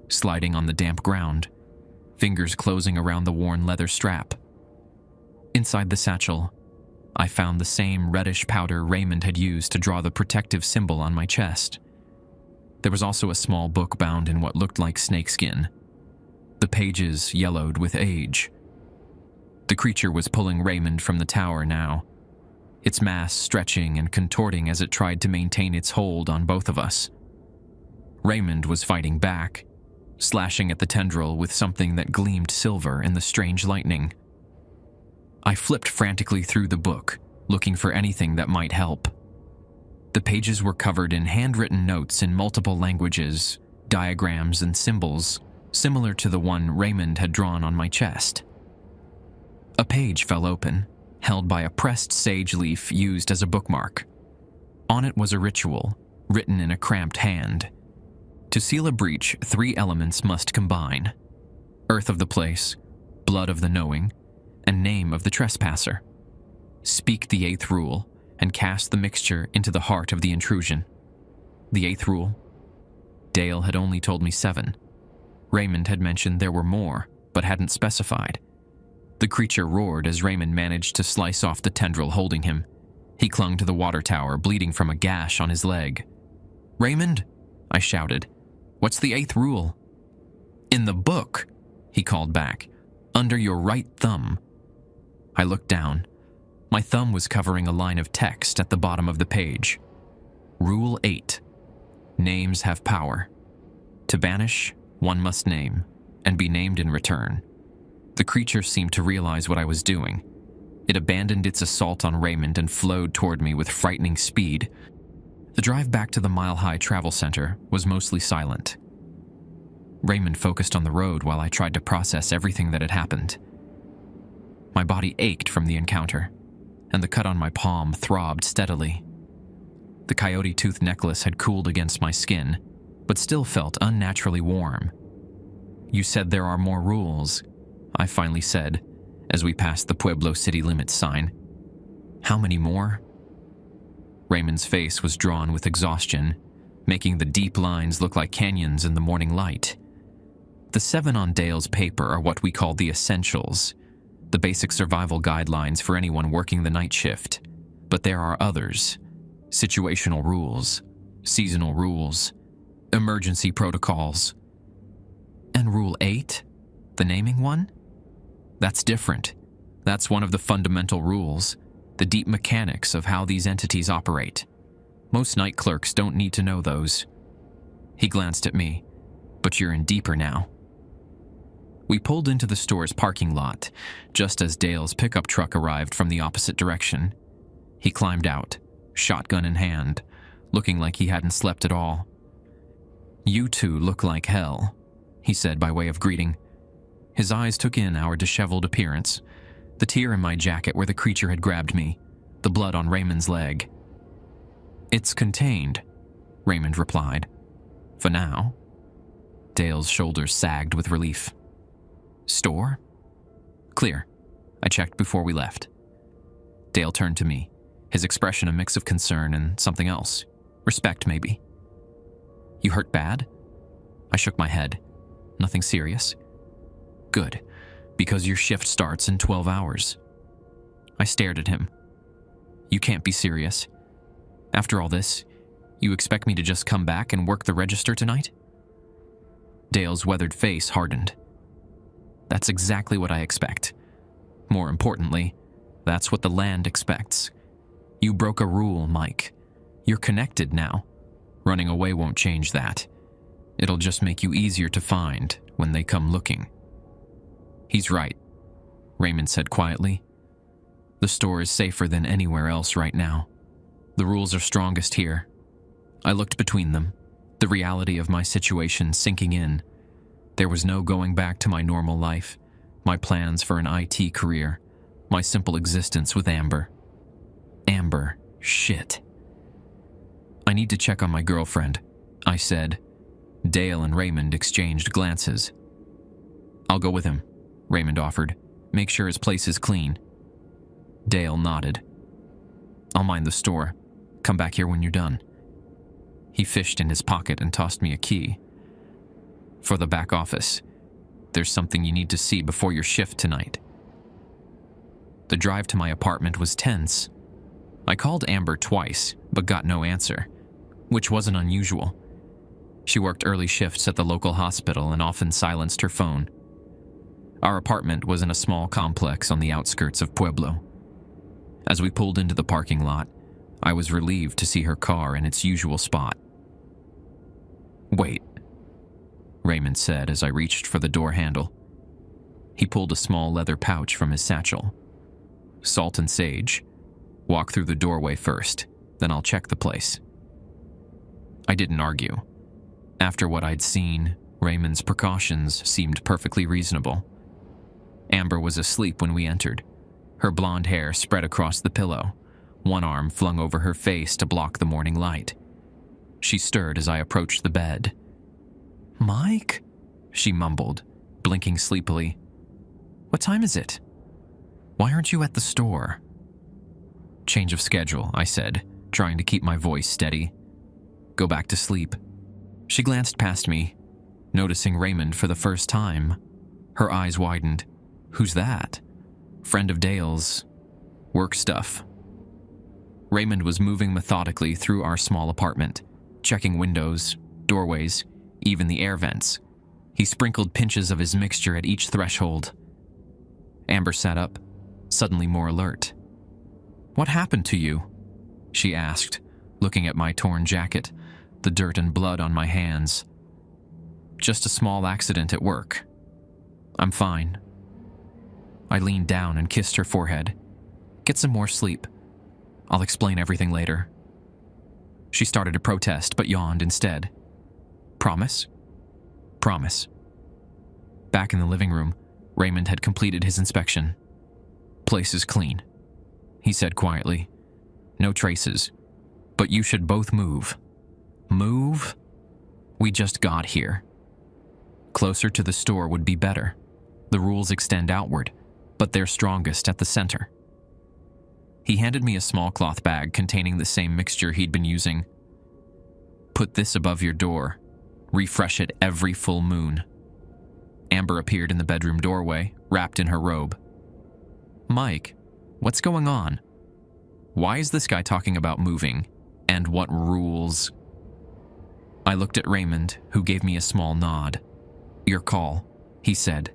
sliding on the damp ground, fingers closing around the worn leather strap. Inside the satchel, I found the same reddish powder Raymond had used to draw the protective symbol on my chest. There was also a small book bound in what looked like snakeskin. The pages yellowed with age. The creature was pulling Raymond from the tower now, its mass stretching and contorting as it tried to maintain its hold on both of us. Raymond was fighting back, slashing at the tendril with something that gleamed silver in the strange lightning. I flipped frantically through the book, looking for anything that might help. The pages were covered in handwritten notes in multiple languages, diagrams and symbols, similar to the one Raymond had drawn on my chest. A page fell open, held by a pressed sage leaf used as a bookmark. On it was a ritual, written in a cramped hand. To seal a breach, 3 elements must combine: earth of the place, blood of the knowing, and name of the trespasser. Speak the 8th rule, and cast the mixture into the heart of the intrusion. The 8th rule? Dale had only told me 7. Raymond had mentioned there were more, but hadn't specified. The creature roared as Raymond managed to slice off the tendril holding him. He clung to the water tower, bleeding from a gash on his leg. "Raymond," I shouted, "what's the 8th rule?" "In the book," he called back, "under your right thumb." I looked down. My thumb was covering a line of text at the bottom of the page. Rule 8. Names have power. To banish, one must name, and be named in return. The creature seemed to realize what I was doing. It abandoned its assault on Raymond and flowed toward me with frightening speed. The drive back to the mile-high travel center was mostly silent. Raymond focused on the road while I tried to process everything that had happened. My body ached from the encounter, and the cut on my palm throbbed steadily. The coyote tooth necklace had cooled against my skin, but still felt unnaturally warm. "You said there are more rules," I finally said, as we passed the Pueblo city limits sign. "How many more?" Raymond's face was drawn with exhaustion, making the deep lines look like canyons in the morning light. "The 7 on Dale's paper are what we call the essentials, the basic survival guidelines for anyone working the night shift. But there are others. situational rules, seasonal rules, emergency protocols. And Rule 8, the naming one? That's different. That's one of the fundamental rules, the deep mechanics of how these entities operate. Most night clerks don't need to know those. He glanced at me. But you're in deeper now. We pulled into the store's parking lot, just as Dale's pickup truck arrived from the opposite direction. He climbed out, shotgun in hand, looking like he hadn't slept at all. "You two look like hell," he said by way of greeting. His eyes took in our disheveled appearance, the tear in my jacket where the creature had grabbed me, the blood on Raymond's leg. "It's contained," Raymond replied. "For now." Dale's shoulders sagged with relief. "Store?" "Clear. I checked before we left." Dale turned to me, his expression a mix of concern and something else. Respect, maybe. "You hurt bad?" I shook my head. "Nothing serious?" "Good, because your shift starts in 12 hours. I stared at him. "You can't be serious. After all this, you expect me to just come back and work the register tonight?" Dale's weathered face hardened. "That's exactly what I expect. More importantly, that's what the land expects. You broke a rule, Mike. You're connected now. Running away won't change that. It'll just make you easier to find when they come looking." "He's right," Raymond said quietly. "The store is safer than anywhere else right now. The rules are strongest here." I looked between them, the reality of my situation sinking in. There was no going back to my normal life, my plans for an IT career, my simple existence with Amber. Amber, shit. "I need to check on my girlfriend," I said. Dale and Raymond exchanged glances. "I'll go with him," Raymond offered. "Make sure his place is clean." Dale nodded. "I'll mind the store. Come back here when you're done." He fished in his pocket and tossed me a key. "For the back office. There's something you need to see before your shift tonight." The drive to my apartment was tense. I called Amber twice, but got no answer, which wasn't unusual. She worked early shifts at the local hospital and often silenced her phone. Our apartment was in a small complex on the outskirts of Pueblo. As we pulled into the parking lot, I was relieved to see her car in its usual spot. "Wait," Raymond said as I reached for the door handle. He pulled a small leather pouch from his satchel. "Salt and sage. Walk through the doorway first, then I'll check the place." I didn't argue. After what I'd seen, Raymond's precautions seemed perfectly reasonable. Amber was asleep when we entered, her blonde hair spread across the pillow, one arm flung over her face to block the morning light. She stirred as I approached the bed. "Mike?" she mumbled, blinking sleepily. "What time is it? Why aren't you at the store?" "Change of schedule," I said, trying to keep my voice steady. "Go back to sleep." She glanced past me, noticing Raymond for the first time. Her eyes widened. "Who's that?" "Friend of Dale's. Work stuff." Raymond was moving methodically through our small apartment, checking windows, doorways, even the air vents. He sprinkled pinches of his mixture at each threshold. Amber sat up, suddenly more alert. "What happened to you?" she asked, looking at my torn jacket, the dirt and blood on my hands. "Just a small accident at work. I'm fine." I leaned down and kissed her forehead. "Get some more sleep. I'll explain everything later." She started to protest, but yawned instead. "Promise?" "Promise." Back in the living room, Raymond had completed his inspection. "Place is clean," he said quietly. "No traces. But you should both move." "Move?" "We just got here. Closer to the store would be better. The rules extend outward, but they're strongest at the center." He handed me a small cloth bag containing the same mixture he'd been using. "Put this above your door. Refresh it every full moon." Amber appeared in the bedroom doorway, wrapped in her robe. "Mike, what's going on? Why is this guy talking about moving? And what rules? I looked at Raymond, who gave me a small nod. Your call, he said.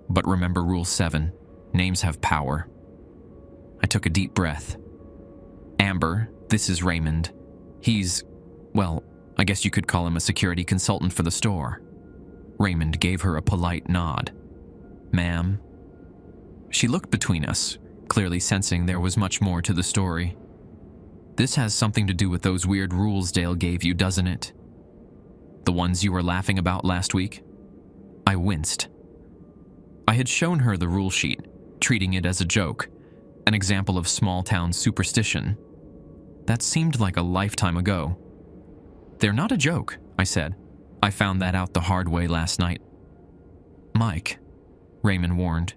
But remember Rule 7, names have power. I took a deep breath. Amber, this is Raymond. He's, well, I guess you could call him a security consultant for the store. Raymond gave her a polite nod. Ma'am. She looked between us, clearly sensing there was much more to the story. This has something to do with those weird rules Dale gave you, doesn't it? The ones you were laughing about last week? I winced. I had shown her the rule sheet, treating it as a joke, an example of small-town superstition. That seemed like a lifetime ago. They're not a joke, I said. I found that out the hard way last night. Mike, Raymond warned.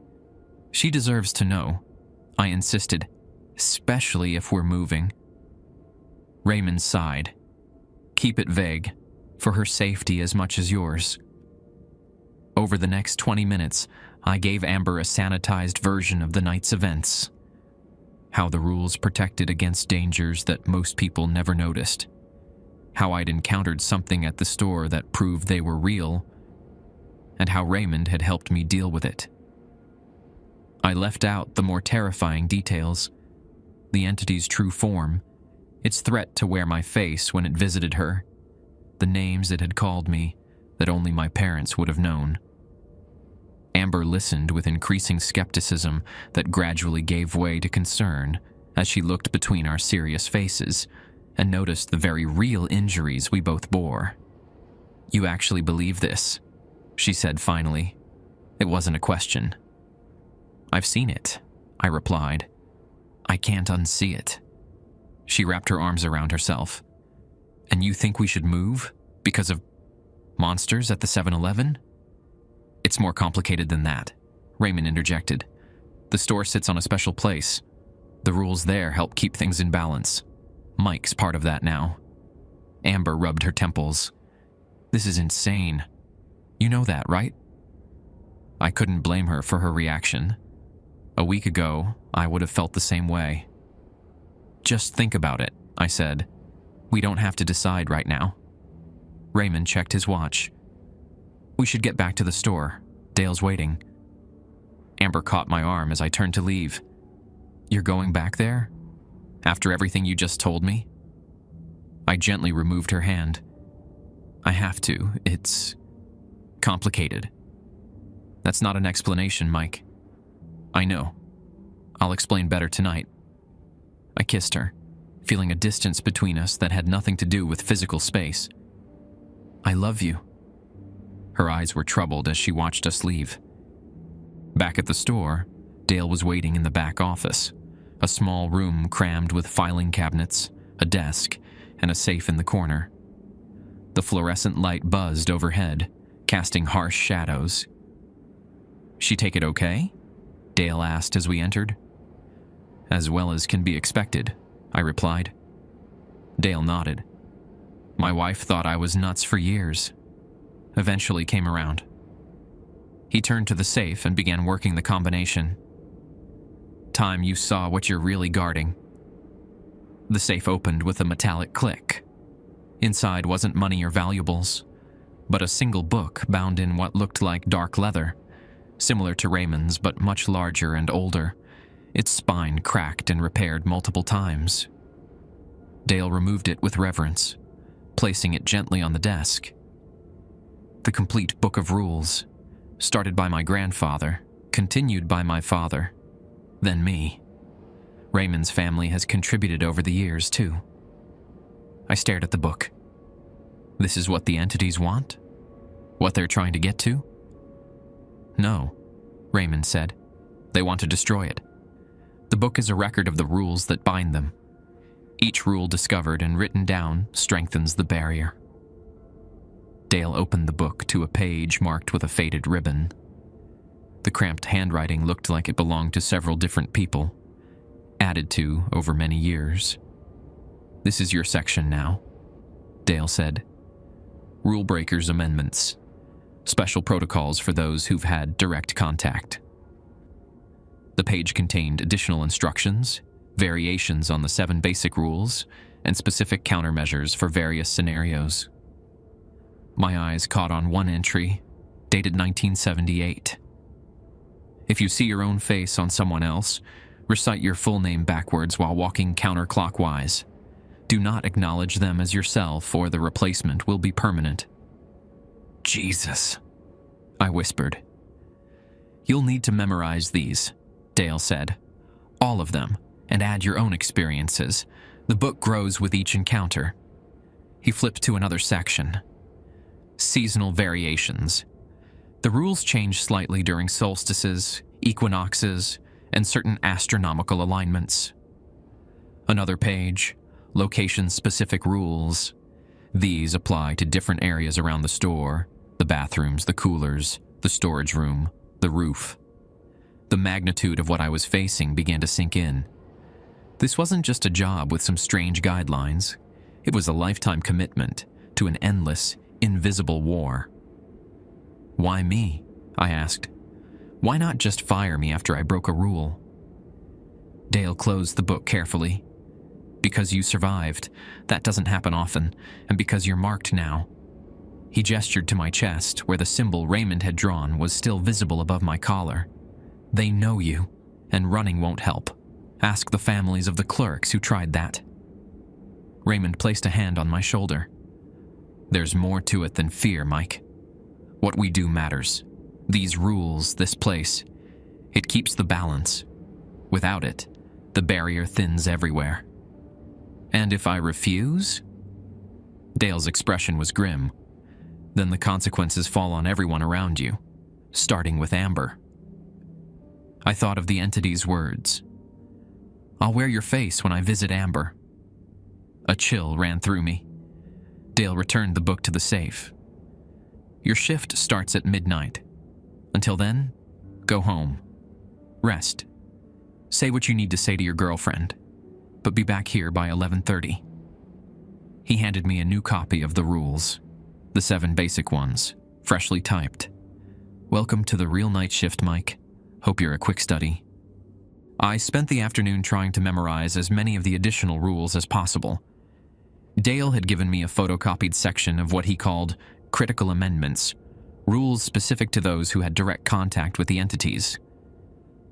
She deserves to know, I insisted, especially if we're moving. Raymond sighed. Keep it vague, for her safety as much as yours. Over the next 20 minutes, I gave Amber a sanitized version of the night's events. How the rules protected against dangers that most people never noticed. How I'd encountered something at the store that proved they were real, and how Raymond had helped me deal with it. I left out the more terrifying details, the entity's true form, its threat to wear my face when it visited her, the names it had called me that only my parents would have known. Amber listened with increasing skepticism that gradually gave way to concern as she looked between our serious faces and noticed the very real injuries we both bore. You actually believe this? She said finally. It wasn't a question. I've seen it, I replied. I can't unsee it. She wrapped her arms around herself. And you think we should move? Because of monsters at the 7-Eleven? It's more complicated than that, Raymond interjected. The store sits on a special place. The rules there help keep things in balance. Mike's part of that now. Amber rubbed her temples. This is insane. You know that, right? I couldn't blame her for her reaction. A week ago, I would have felt the same way. Just think about it, I said. We don't have to decide right now. Raymond checked his watch. We should get back to the store. Dale's waiting. Amber caught my arm as I turned to leave. You're going back there? After everything you just told me? I gently removed her hand. I have to. It's complicated. That's not an explanation, Mike. I know. I'll explain better tonight. I kissed her, feeling a distance between us that had nothing to do with physical space. I love you. Her eyes were troubled as she watched us leave. Back at the store, Dale was waiting in the back office, a small room crammed with filing cabinets, a desk, and a safe in the corner. The fluorescent light buzzed overhead, casting harsh shadows. She take it okay? Dale asked as we entered. As well as can be expected, I replied. Dale nodded. My wife thought I was nuts for years. Eventually came around. He turned to the safe and began working the combination. Time you saw what you're really guarding. The safe opened with a metallic click. Inside wasn't money or valuables, but a single book bound in what looked like dark leather, similar to Raymond's but much larger and older, its spine cracked and repaired multiple times. Dale removed it with reverence, placing it gently on the desk. The complete book of rules, started by my grandfather, continued by my father, then me. Raymond's family has contributed over the years, too. I stared at the book. This is what the entities want? What they're trying to get to? No, Raymond said. They want to destroy it. The book is a record of the rules that bind them. Each rule discovered and written down strengthens the barrier. Dale opened the book to a page marked with a faded ribbon. The cramped handwriting looked like it belonged to several different people, added to over many years. This is your section now, Dale said. Rule Breakers Amendments. Special protocols for those who've had direct contact. The page contained additional instructions, variations on the 7 basic rules, and specific countermeasures for various scenarios. My eyes caught on one entry, dated 1978. If you see your own face on someone else, recite your full name backwards while walking counterclockwise. Do not acknowledge them as yourself, or the replacement will be permanent. Jesus, I whispered. You'll need to memorize these, Dale said. All of them, and add your own experiences. The book grows with each encounter. He flipped to another section. Seasonal variations. The rules change slightly during solstices, equinoxes, and certain astronomical alignments. Another page. Location-specific rules. These apply to different areas around the store, the bathrooms, the coolers, the storage room, the roof. The magnitude of what I was facing began to sink in. This wasn't just a job with some strange guidelines. It was a lifetime commitment to an endless, invisible war. Why me? I asked. Why not just fire me after I broke a rule? Dale closed the book carefully. Because you survived. That doesn't happen often, and because you're marked now. He gestured to my chest, where the symbol Raymond had drawn was still visible above my collar. They know you, and running won't help. Ask the families of the clerks who tried that. Raymond placed a hand on my shoulder. There's more to it than fear, Mike. What we do matters. These rules, this place, it keeps the balance. Without it, the barrier thins everywhere. And if I refuse? Dale's expression was grim. Then the consequences fall on everyone around you, starting with Amber. I thought of the entity's words. I'll wear your face when I visit Amber. A chill ran through me. Dale returned the book to the safe. Your shift starts at midnight. Until then, go home. Rest. Say what you need to say to your girlfriend, but be back here by 11:30. He handed me a new copy of the rules, the 7 basic ones, freshly typed. Welcome to the real night shift, Mike. Hope you're a quick study. I spent the afternoon trying to memorize as many of the additional rules as possible. Dale had given me a photocopied section of what he called critical amendments, rules specific to those who had direct contact with the entities.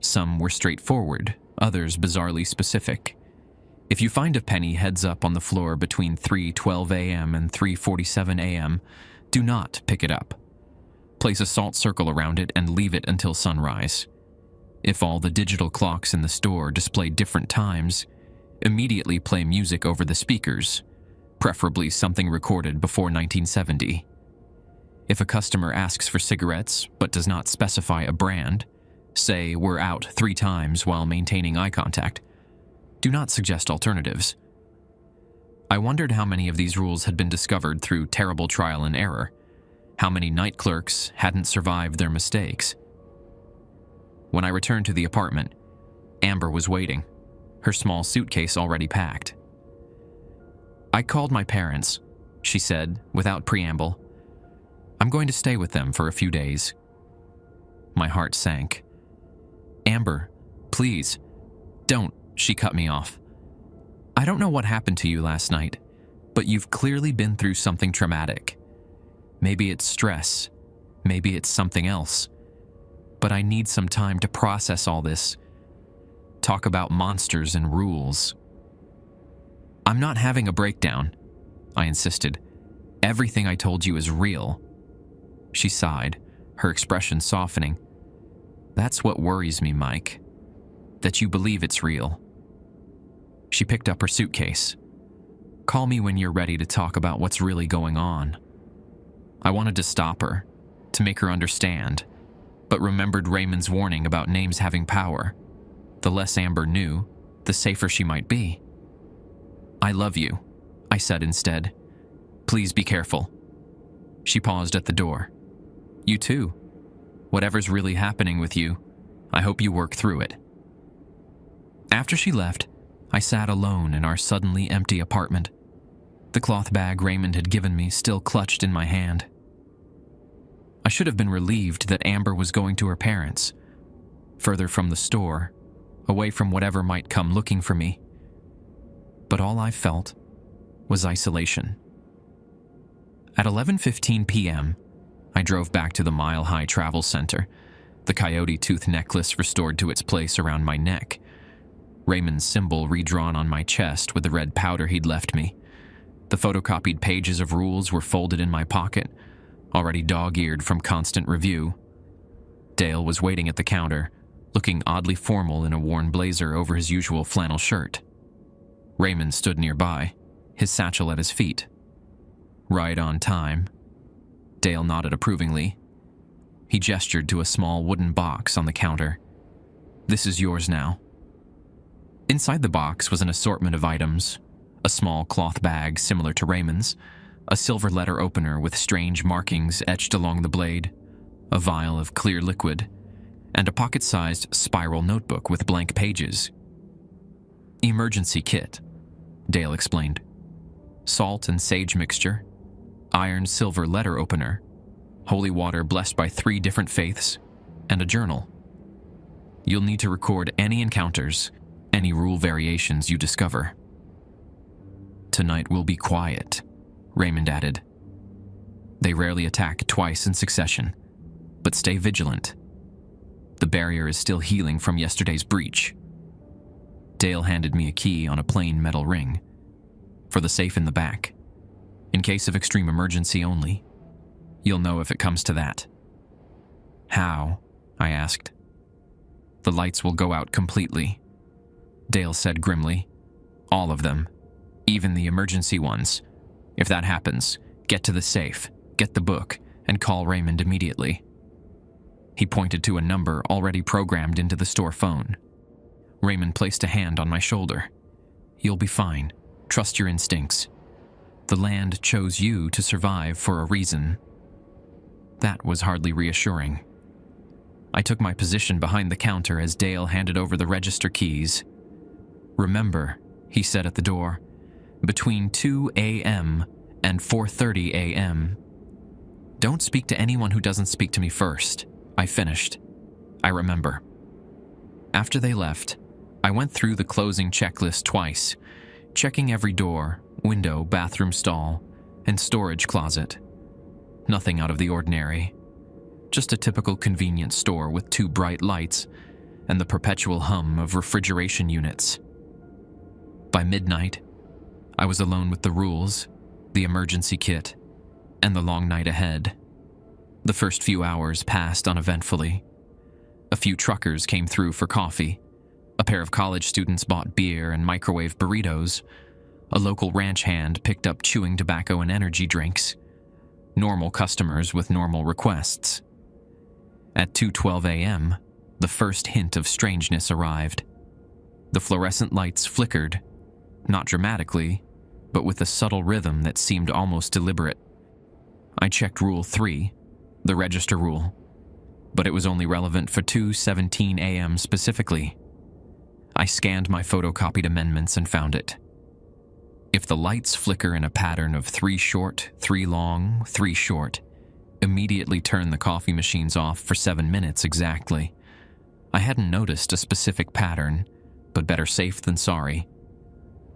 Some were straightforward, others bizarrely specific. If you find a penny heads up on the floor between 3:12 a.m. and 3:47 a.m., do not pick it up. Place a salt circle around it and leave it until sunrise. If all the digital clocks in the store display different times, immediately play music over the speakers, preferably something recorded before 1970. If a customer asks for cigarettes but does not specify a brand, say we're out 3 times while maintaining eye contact, do not suggest alternatives. I wondered how many of these rules had been discovered through terrible trial and error, how many night clerks hadn't survived their mistakes. When I returned to the apartment, Amber was waiting, her small suitcase already packed. I called my parents, she said, without preamble. I'm going to stay with them for a few days. My heart sank. Amber, please, don't, she cut me off. I don't know what happened to you last night, but you've clearly been through something traumatic. Maybe it's stress, maybe it's something else. But I need some time to process all this. Talk about monsters and rules. I'm not having a breakdown, I insisted. Everything I told you is real. She sighed, her expression softening. That's what worries me, Mike. That you believe it's real. She picked up her suitcase. Call me when you're ready to talk about what's really going on. I wanted to stop her, to make her understand, but remembered Raymond's warning about names having power. The less Amber knew, the safer she might be. I love you, I said instead. Please be careful. She paused at the door. You too. Whatever's really happening with you, I hope you work through it. After she left, I sat alone in our suddenly empty apartment, the cloth bag Raymond had given me still clutched in my hand. I should have been relieved that Amber was going to her parents, further from the store, away from whatever might come looking for me. But all I felt was isolation. At 11:15 p.m., I drove back to the Mile High Travel Center, the coyote tooth necklace restored to its place around my neck, Raymond's symbol redrawn on my chest with the red powder he'd left me. The photocopied pages of rules were folded in my pocket, already dog-eared from constant review. Dale was waiting at the counter, looking oddly formal in a worn blazer over his usual flannel shirt. Raymond stood nearby, his satchel at his feet. Right on time. Dale nodded approvingly. He gestured to a small wooden box on the counter. "This is yours now." Inside the box was an assortment of items: a small cloth bag similar to Raymond's, a silver letter opener with strange markings etched along the blade, a vial of clear liquid, and a pocket-sized spiral notebook with blank pages. "Emergency kit," Dale explained. "Salt and sage mixture, iron silver letter opener, holy water blessed by 3 different faiths, and a journal. You'll need to record any encounters, any rule variations you discover." "Tonight will be quiet," Raymond added. "They rarely attack twice in succession, but stay vigilant. The barrier is still healing from yesterday's breach." Dale handed me a key on a plain metal ring. "For the safe in the back. In case of extreme emergency only. You'll know if it comes to that." "How?" I asked. "The lights will go out completely," Dale said grimly. "All of them. Even the emergency ones. If that happens, get to the safe, get the book, and call Raymond immediately." He pointed to a number already programmed into the store phone. Raymond placed a hand on my shoulder. "You'll be fine. Trust your instincts. The land chose you to survive for a reason." That was hardly reassuring. I took my position behind the counter as Dale handed over the register keys. "Remember," he said at the door, "between 2 a.m. and 4:30 a.m. Don't speak to anyone who doesn't speak to me first." I finished. "I remember." After they left, I went through the closing checklist twice, checking every door, window, bathroom stall, and storage closet. Nothing out of the ordinary. Just a typical convenience store with 2 bright lights and the perpetual hum of refrigeration units. By midnight, I was alone with the rules, the emergency kit, and the long night ahead. The first few hours passed uneventfully. A few truckers came through for coffee. A pair of college students bought beer and microwave burritos. A local ranch hand picked up chewing tobacco and energy drinks. Normal customers with normal requests. At 2:12 a.m., the first hint of strangeness arrived. The fluorescent lights flickered, not dramatically, but with a subtle rhythm that seemed almost deliberate. I checked Rule 3, the register rule, but it was only relevant for 2:17 a.m. specifically. I scanned my photocopied amendments and found it. If the lights flicker in a pattern of 3 short, 3 long, 3 short, immediately turn the coffee machines off for 7 minutes exactly. I hadn't noticed a specific pattern, but better safe than sorry.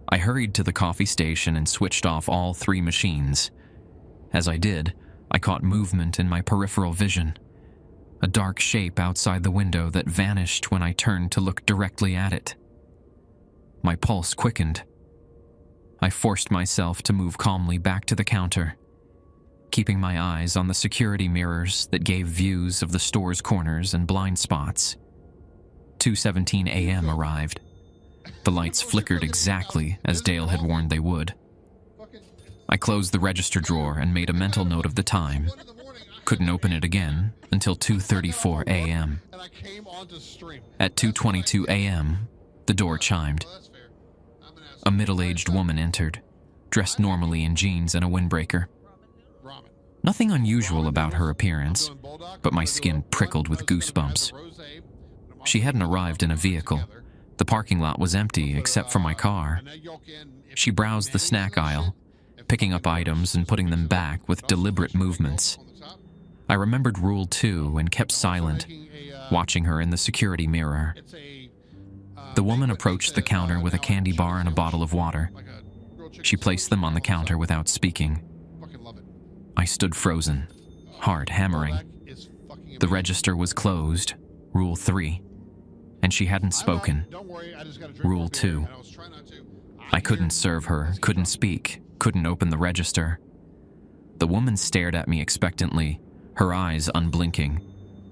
I hurried to the coffee station and switched off all 3 machines. As I did, I caught movement in my peripheral vision. A dark shape outside the window that vanished when I turned to look directly at it. My pulse quickened. I forced myself to move calmly back to the counter, keeping my eyes on the security mirrors that gave views of the store's corners and blind spots. 2:17 a.m. arrived. The lights flickered exactly as Dale had warned they would. I closed the register drawer and made a mental note of the time. Couldn't open it again until 2:34 a.m. At 2:22 a.m., the door chimed. A middle-aged woman entered, dressed normally in jeans and a windbreaker. Nothing unusual about her appearance, but my skin prickled with goosebumps. She hadn't arrived in a vehicle. The parking lot was empty except for my car. She browsed the snack aisle, picking up items and putting them back with deliberate movements. I remembered Rule 2 and kept silent, watching her in the security mirror. The woman approached the counter with a candy bar and a bottle of water. She placed them on the counter without speaking. I stood frozen, heart hammering. The register was closed, Rule 3, and she hadn't spoken. Rule 2. I couldn't serve her, couldn't speak, couldn't open the register. The woman stared at me expectantly, her eyes unblinking.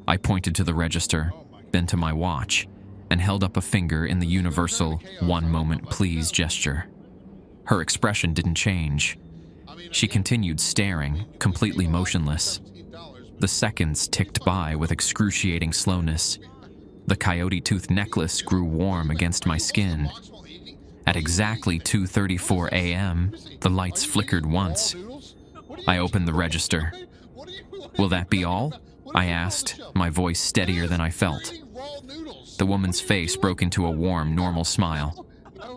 I pointed to the register, then to my watch, and held up a finger in the universal "one moment please" gesture. Her expression didn't change. She continued staring, completely motionless. The seconds ticked by with excruciating slowness. The coyote tooth necklace grew warm against my skin. At exactly 2:34 a.m., the lights flickered once. I opened the register. "Will that be all?" I asked, my voice steadier than I felt. The woman's face broke into a warm, normal smile.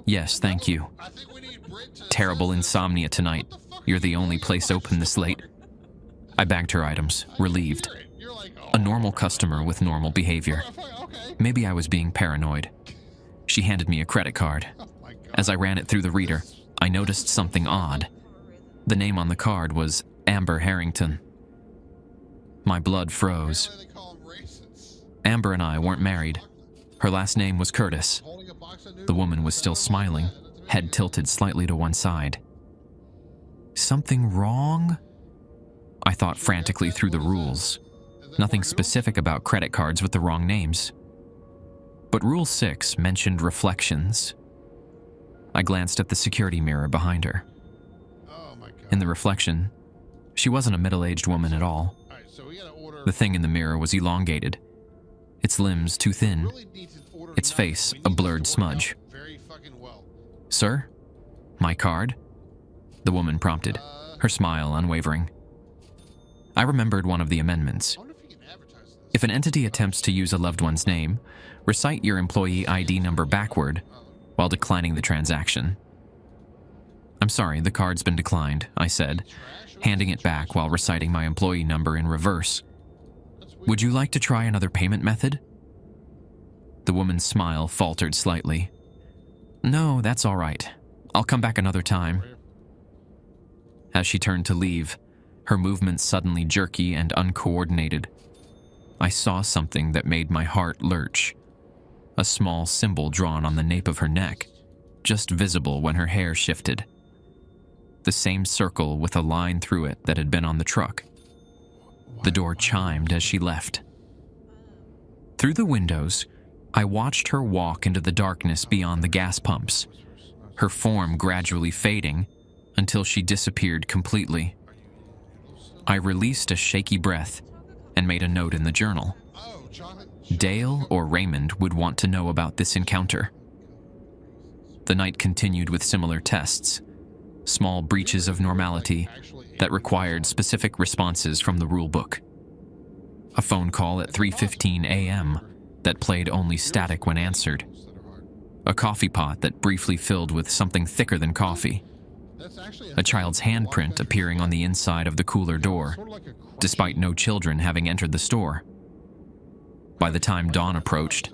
"Yes, thank you." "Terrible insomnia tonight. You're the only place open this late." I bagged her items, relieved. A normal customer with normal behavior. Maybe I was being paranoid. She handed me a credit card. As I ran it through the reader, I noticed something odd. The name on the card was Amber Harrington. My blood froze. Amber and I weren't married. Her last name was Curtis. The woman was still smiling, head tilted slightly to one side. Something wrong? I thought frantically through the rules. Nothing specific about credit cards with the wrong names. But Rule 6 mentioned reflections. I glanced at the security mirror behind her. In the reflection, she wasn't a middle-aged woman at all. The thing in the mirror was elongated, its limbs too thin, its face a blurred smudge. "Sir? My card?" the woman prompted, her smile unwavering. I remembered one of the amendments. If an entity attempts to use a loved one's name, recite your employee ID number backward while declining the transaction. "I'm sorry, the card's been declined," I said, handing it back while reciting my employee number in reverse. "Would you like to try another payment method?" The woman's smile faltered slightly. "No, that's all right. I'll come back another time." As she turned to leave, her movements suddenly jerky and uncoordinated. I saw something that made my heart lurch. A small symbol drawn on the nape of her neck, just visible when her hair shifted. The same circle with a line through it that had been on the truck. The door chimed as she left. Through the windows, I watched her walk into the darkness beyond the gas pumps, her form gradually fading until she disappeared completely. I released a shaky breath and made a note in the journal. Dale or Raymond would want to know about this encounter. The night continued with similar tests, small breaches of normality that required specific responses from the rulebook. A phone call at 3:15 a.m. that played only static when answered. A coffee pot that briefly filled with something thicker than coffee. A child's handprint appearing on the inside of the cooler door, despite no children having entered the store. By the time dawn approached,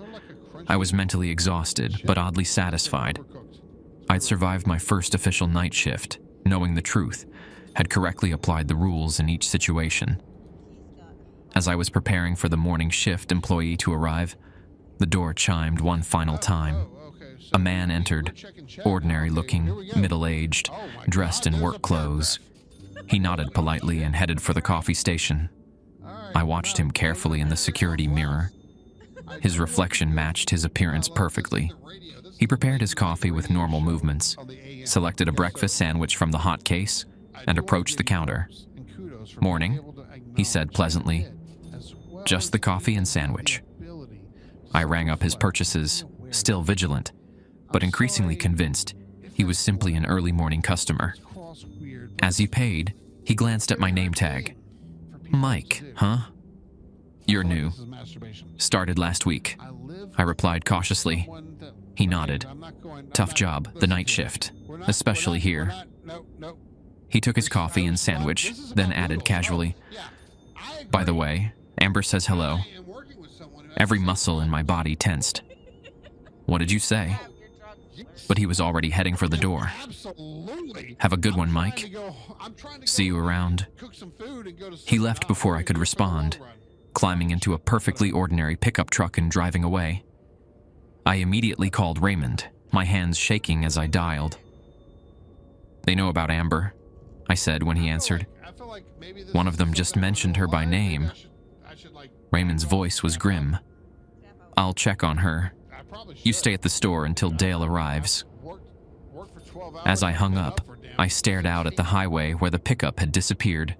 I was mentally exhausted but oddly satisfied. I'd survived my first official night shift, knowing the truth, had correctly applied the rules in each situation. As I was preparing for the morning shift employee to arrive, the door chimed one final time. A man entered, ordinary-looking, middle-aged, dressed in work clothes. He nodded politely and headed for the coffee station. I watched him carefully in the security mirror. His reflection matched his appearance perfectly. He prepared his coffee with normal movements, selected a breakfast sandwich from the hot case, and approached the counter. "Morning," he said pleasantly. "Just the coffee and sandwich." I rang up his purchases, still vigilant, but increasingly convinced he was simply an early morning customer. As he paid, he glanced at my name tag. "Mike, huh? You're new. Started last week," I replied cautiously. He nodded. "Tough job, the night shift, especially here." He took his coffee and sandwich, then added casually, "By the way, Amber says hello." Every muscle in my body tensed. "What did you say?" but he was already heading for the door. Absolutely. Have a good one, Mike. See you around. He left before I could respond, climbing into a perfectly ordinary pickup truck and driving away. I immediately called Raymond, my hands shaking as I dialed. "They know about Amber," I said when he answered. "One of them just mentioned her by name." Raymond's voice was grim. "I'll check on her. You stay at the store until Dale arrives." As I hung up, I stared out at the highway where the pickup had disappeared.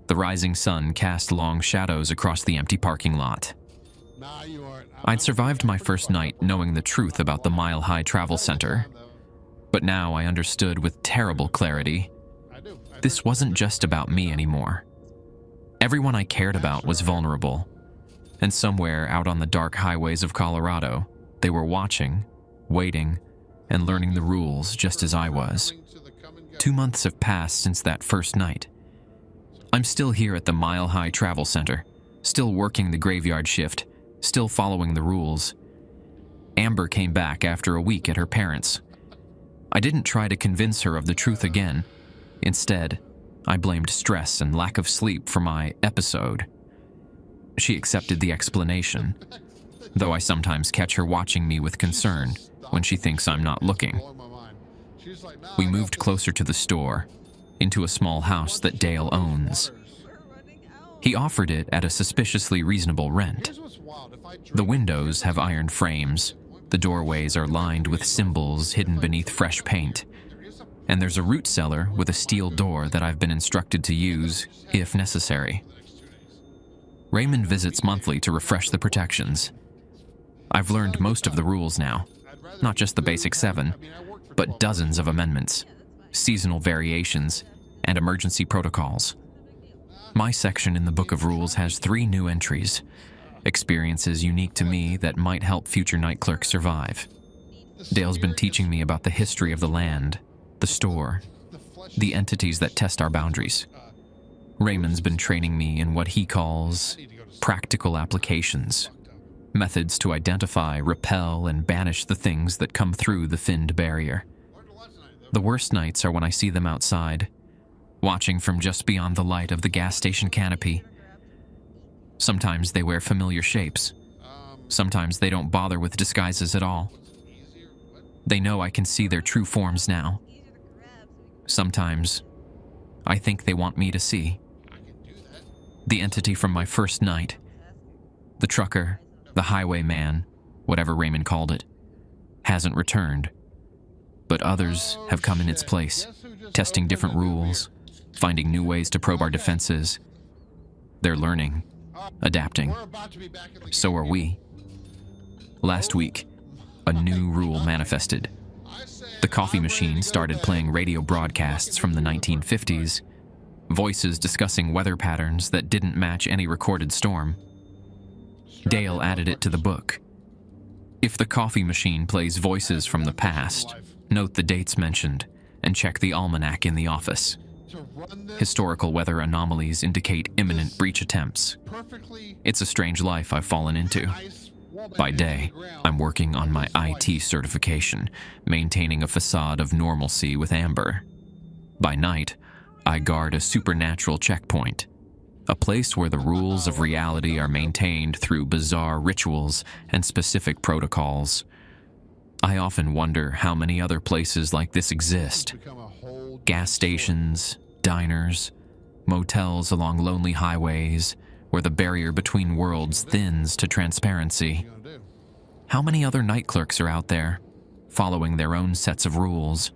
The rising sun cast long shadows across the empty parking lot. I'd survived my first night knowing the truth about the Mile High Travel Center, but now I understood with terrible clarity. This wasn't just about me anymore. Everyone I cared about was vulnerable, and somewhere out on the dark highways of Colorado, they were watching, waiting, and learning the rules just as I was. 2 months have passed since that first night. I'm still here at the Mile High Travel Center, still working the graveyard shift, still following the rules. Amber came back after a week at her parents'. I didn't try to convince her of the truth again. Instead, I blamed stress and lack of sleep for my episode. She accepted the explanation, though I sometimes catch her watching me with concern when she thinks I'm not looking. We moved closer to the store, into a small house that Dale owns. He offered it at a suspiciously reasonable rent. The windows have iron frames, the doorways are lined with symbols hidden beneath fresh paint, and there's a root cellar with a steel door that I've been instructed to use if necessary. Raymond visits monthly to refresh the protections. I've learned most of the rules now, not just the basic 7, but dozens of amendments, seasonal variations, and emergency protocols. My section in the Book of Rules has 3 new entries, experiences unique to me that might help future night clerks survive. Dale's been teaching me about the history of the land, the store, the entities that test our boundaries. Raymond's been training me in what he calls practical applications, methods to identify, repel, and banish the things that come through the finned barrier. The worst nights are when I see them outside, watching from just beyond the light of the gas station canopy. Sometimes they wear familiar shapes. Sometimes they don't bother with disguises at all. They know I can see their true forms now. Sometimes I think they want me to see. The entity from my first night, the trucker, the highwayman, whatever Raymond called it, hasn't returned. But others have come in its place, testing different rules, finding new ways to probe our defenses. They're learning, adapting. So are we. Last week, a new rule manifested. The coffee machine started playing radio broadcasts from the 1950s, voices discussing weather patterns that didn't match any recorded storm. Dale added it to the book. If the coffee machine plays voices from the past, note the dates mentioned, and check the almanac in the office. Historical weather anomalies indicate imminent breach attempts. It's a strange life I've fallen into. By day, I'm working on my IT certification, maintaining a facade of normalcy with Amber. By night, I guard a supernatural checkpoint, a place where the rules of reality are maintained through bizarre rituals and specific protocols. I often wonder how many other places like this exist. Gas stations, diners, motels along lonely highways, where the barrier between worlds thins to transparency. How many other night clerks are out there, following their own sets of rules,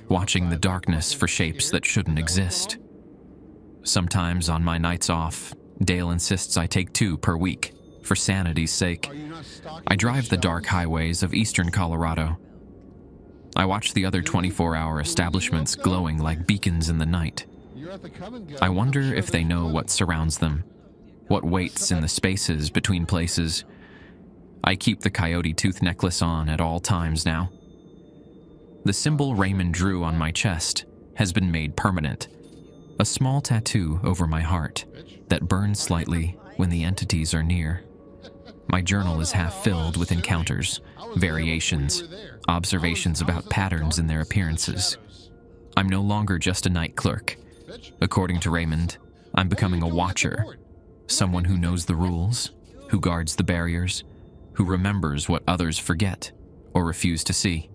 watching the darkness for shapes that shouldn't exist? Sometimes on my nights off, Dale insists I take 2 per week, for sanity's sake. I drive the dark highways of eastern Colorado. I watch the other 24-hour establishments glowing like beacons in the night. I wonder if they know what surrounds them, what waits in the spaces between places. I keep the coyote tooth necklace on at all times now. The symbol Raymond drew on my chest has been made permanent, a small tattoo over my heart that burns slightly when the entities are near. My journal is half filled with encounters, variations, observations about patterns in their appearances. I'm no longer just a night clerk. According to Raymond, I'm becoming a watcher, someone who knows the rules, who guards the barriers, who remembers what others forget or refuse to see.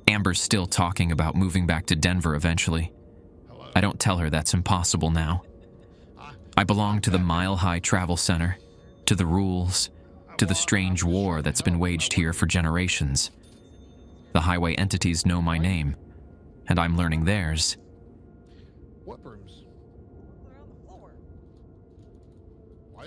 Amber's still talking about moving back to Denver eventually. I don't tell her that's impossible now. I belong to the mile-high travel center, to the rules, to the strange war that's been waged here for generations. The highway entities know my name, and I'm learning theirs.